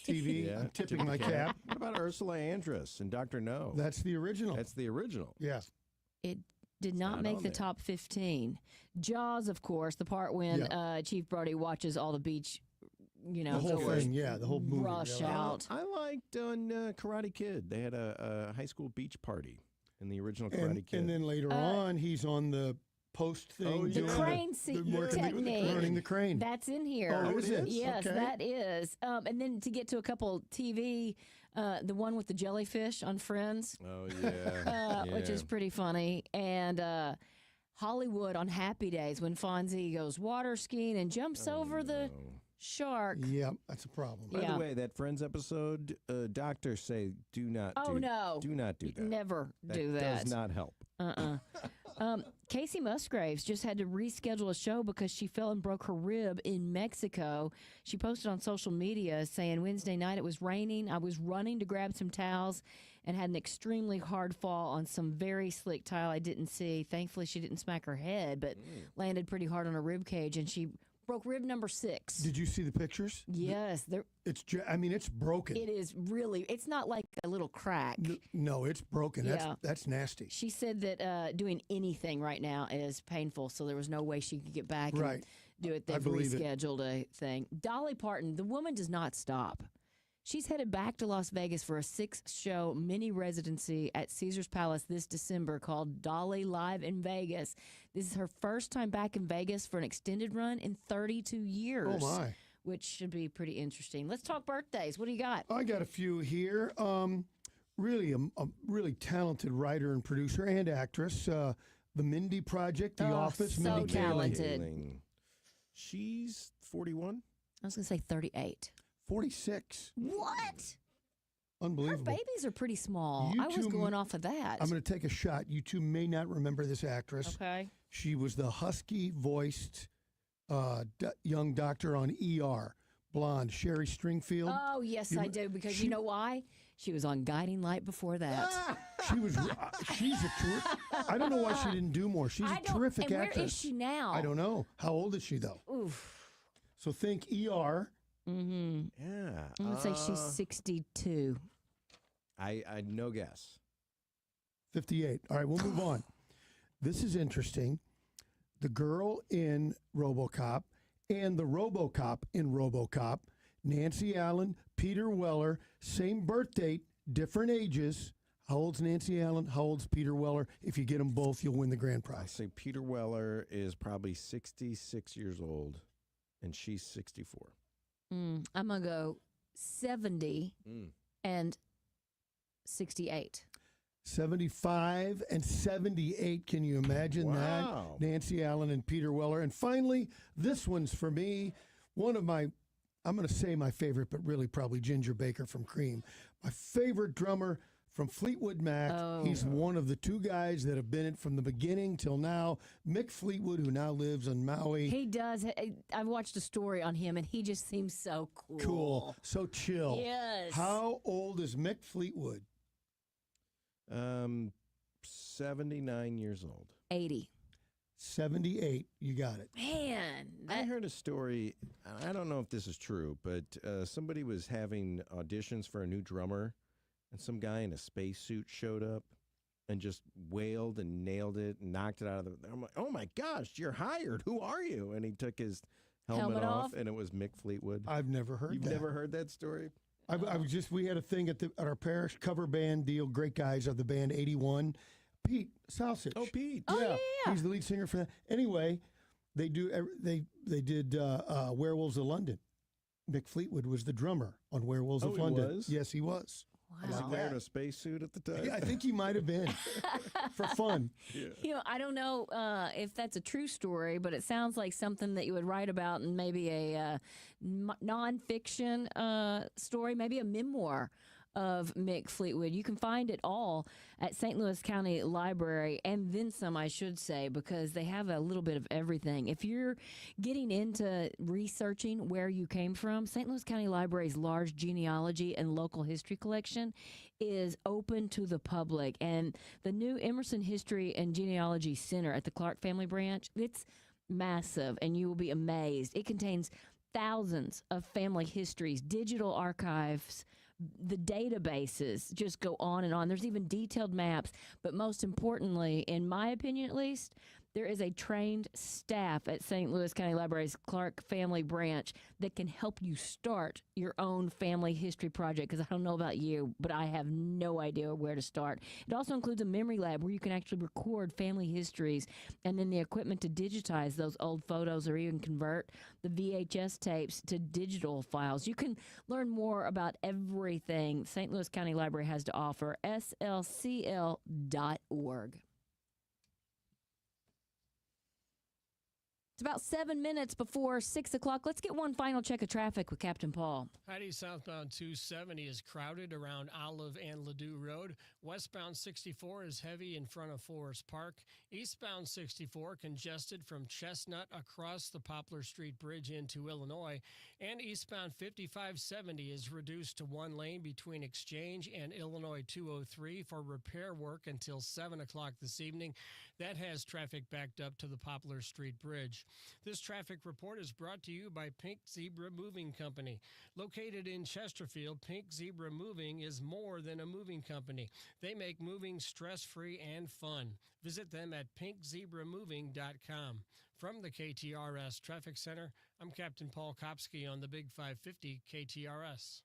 TV, I'm tipping my cap.
What about Ursula Andress and Dr. No?
That's the original.
That's the original.
Yeah.
It did not
not
make
on
the
there.
top 15. Jaws, of course, the part when Chief Brody watches all the beach,
The whole
goers
thing, the whole movie.
rush
really.
out.
I liked on Karate Kid. They had a high school beach party in the original Karate Kid.
And then later on, he's on the post thing.
The
doing
crane seat technique.
Running the crane.
That's in here.
Oh, is it?
Yes,
Okay.
that is. And then to get to a couple TV, the one with the jellyfish on Friends,
Oh, yeah.
which is pretty funny. And Hollywood on Happy Days when Fonzie goes water skiing and jumps over the shark.
Yeah, that's a problem.
By the way, that Friends episode, doctors say do not do not do that.
Never do that.
Does not help.
Casey Musgraves just had to reschedule a show because she fell and broke her rib in Mexico. She posted on social media saying Wednesday night it was raining. I was running to grab some towels and had an extremely hard fall on some very slick tile I didn't see. Thankfully, she didn't smack her head, but landed pretty hard on her rib cage, and she broke rib number 6.
Did you see the pictures?
Yes.
It's broken.
It is really, it's not like a little crack.
No, it's broken.
Yeah.
That's nasty.
She said that doing anything right now is painful, so there was no way she could get back and
Right.
do it.
I
They've
believe it.
rescheduled a thing. Dolly Parton, the woman does not stop. She's headed back to Las Vegas for a 6-show mini residency at Caesars Palace this December called Dolly Live in Vegas. This is her first time back in Vegas for an extended run in 32 years.
Oh, my.
Which should be pretty interesting. Let's talk birthdays. What do you got?
I got a few here. Really, a really talented writer and producer and actress. The Mindy Project, The Office.
so
Mindy Kaling.
talented.
She's 41.
I was going to say 38.
46.
What?
Unbelievable.
Her babies are pretty small.
You
I was
two-
going off of that.
I'm going to take a shot. You two may not remember this actress.
Okay.
She was the husky-voiced young doctor on ER. blonde, Sherry Stringfield.
Oh, yes, I do, because you know why? She was on Guiding Light before that.
She was. She's a terrific. I don't know why she didn't do more. She's a terrific
and
actress.
Where is she now?
I don't know. How old is she though?
Oof.
So think ER.
Mm-hmm.
Yeah.
I'm gonna say she's 62.
I no guess.
58. All right, we'll move on. This is interesting. The girl in RoboCop and the RoboCop in RoboCop, Nancy Allen, Peter Weller, same birth date, different ages. How old's Nancy Allen? How old's Peter Weller? If you get them both, you'll win the grand
I
prize.
say Peter Weller is probably 66 years old, and she's 64.
I'm gonna go 70 and 68.
75 and 78. Can you imagine that? Nancy Allen and Peter Weller. And finally, this one's for me. One of my, I'm going to say my favorite, but really probably Ginger Baker from Cream. My favorite drummer from Fleetwood Mac. He's one of the two guys that have been it from the beginning till now. Mick Fleetwood, who now lives on Maui.
He does. I've watched a story on him, and he just seems so cool.
Cool. So chill.
Yes.
How old is Mick Fleetwood?
79 years old.
80.
78. You got it.
Man.
I heard a story. I don't know if this is true, but somebody was having auditions for a new drummer, and some guy in a spacesuit showed up and just wailed and nailed it and knocked it out of the. I'm like, oh my gosh, you're hired. Who are you? And he took his helmet off, and it was Mick Fleetwood.
I've never heard that.
You've never heard that story?
I was just, we had a thing at our parish cover band deal. Great guys of the band 81. Pete Sausage.
Oh, Pete.
Yeah. He's the lead singer for that. Anyway, they did Werewolves of London. Mick Fleetwood was the drummer on Werewolves of London.
Was?
Yes, he was.
Wow. Was he wearing a spacesuit at the time?
Yeah, I think he might have been for fun.
Yeah.
You know, I don't know if that's a true story, but it sounds like something that you would write about in maybe a nonfiction story, maybe a memoir of Mick Fleetwood. You can find it all at St. Louis County Library, and then some, I should say, because they have a little bit of everything. If you're getting into researching where you came from, St. Louis County Library's large genealogy and local history collection is open to the public. And the new Emerson History and Genealogy Center at the Clark Family Branch, it's massive, and you will be amazed. It contains thousands of family histories, digital archives, the databases just go on and on. There's even detailed maps. But most importantly, in my opinion at least, there is a trained staff at St. Louis County Library's Clark Family Branch that can help you start your own family history project, because I don't know about you, but I have no idea where to start. It also includes a memory lab where you can actually record family histories, and then the equipment to digitize those old photos or even convert the VHS tapes to digital files. You can learn more about everything St. Louis County Library has to offer, slcl.org. It's about 7 minutes before 6 o'clock. Let's get one final check of traffic with Captain Paul.
Heidi, southbound 270 is crowded around Olive and Ladue Road. Westbound 64 is heavy in front of Forest Park. Eastbound 64 congested from Chestnut across the Poplar Street Bridge into Illinois. And eastbound 5570 is reduced to one lane between Exchange and Illinois 203 for repair work until 7 o'clock this evening. That has traffic backed up to the Poplar Street Bridge. This traffic report is brought to you by Pink Zebra Moving Company. Located in Chesterfield, Pink Zebra Moving is more than a moving company. They make moving stress-free and fun. Visit them at pinkzebramoving.com. From the KTRS Traffic Center, I'm Captain Paul Kopsky on the Big 550 KTRS.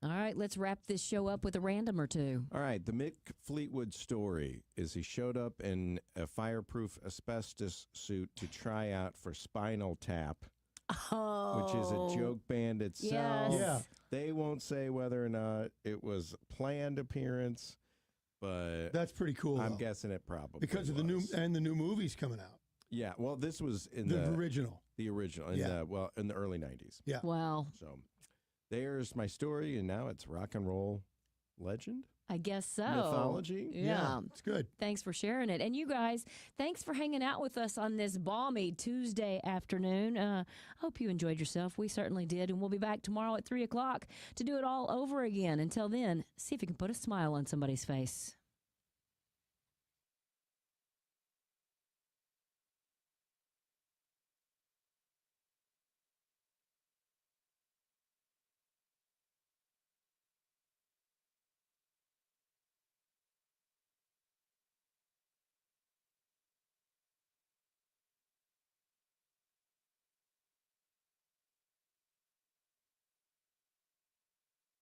All right, let's wrap this show up with a random or two.
All right, the Mick Fleetwood story is he showed up in a fireproof asbestos suit to try out for Spinal Tap, which is a joke band itself.
Yes.
Yeah.
They won't say whether or not it was a planned appearance, but
That's pretty cool.
I'm
though,
guessing it probably
because of the new movies coming out.
Yeah, well, this was in
The original.
The original,
Yeah.
in the early 90s.
Yeah.
Wow.
So there's my story, and now it's rock and roll legend?
I guess so.
Mythology?
Yeah.
It's good.
Thanks for sharing it. And you guys, thanks for hanging out with us on this balmy Tuesday afternoon. I hope you enjoyed yourself. We certainly did. And we'll be back tomorrow at 3 o'clock to do it all over again. Until then, see if you can put a smile on somebody's face.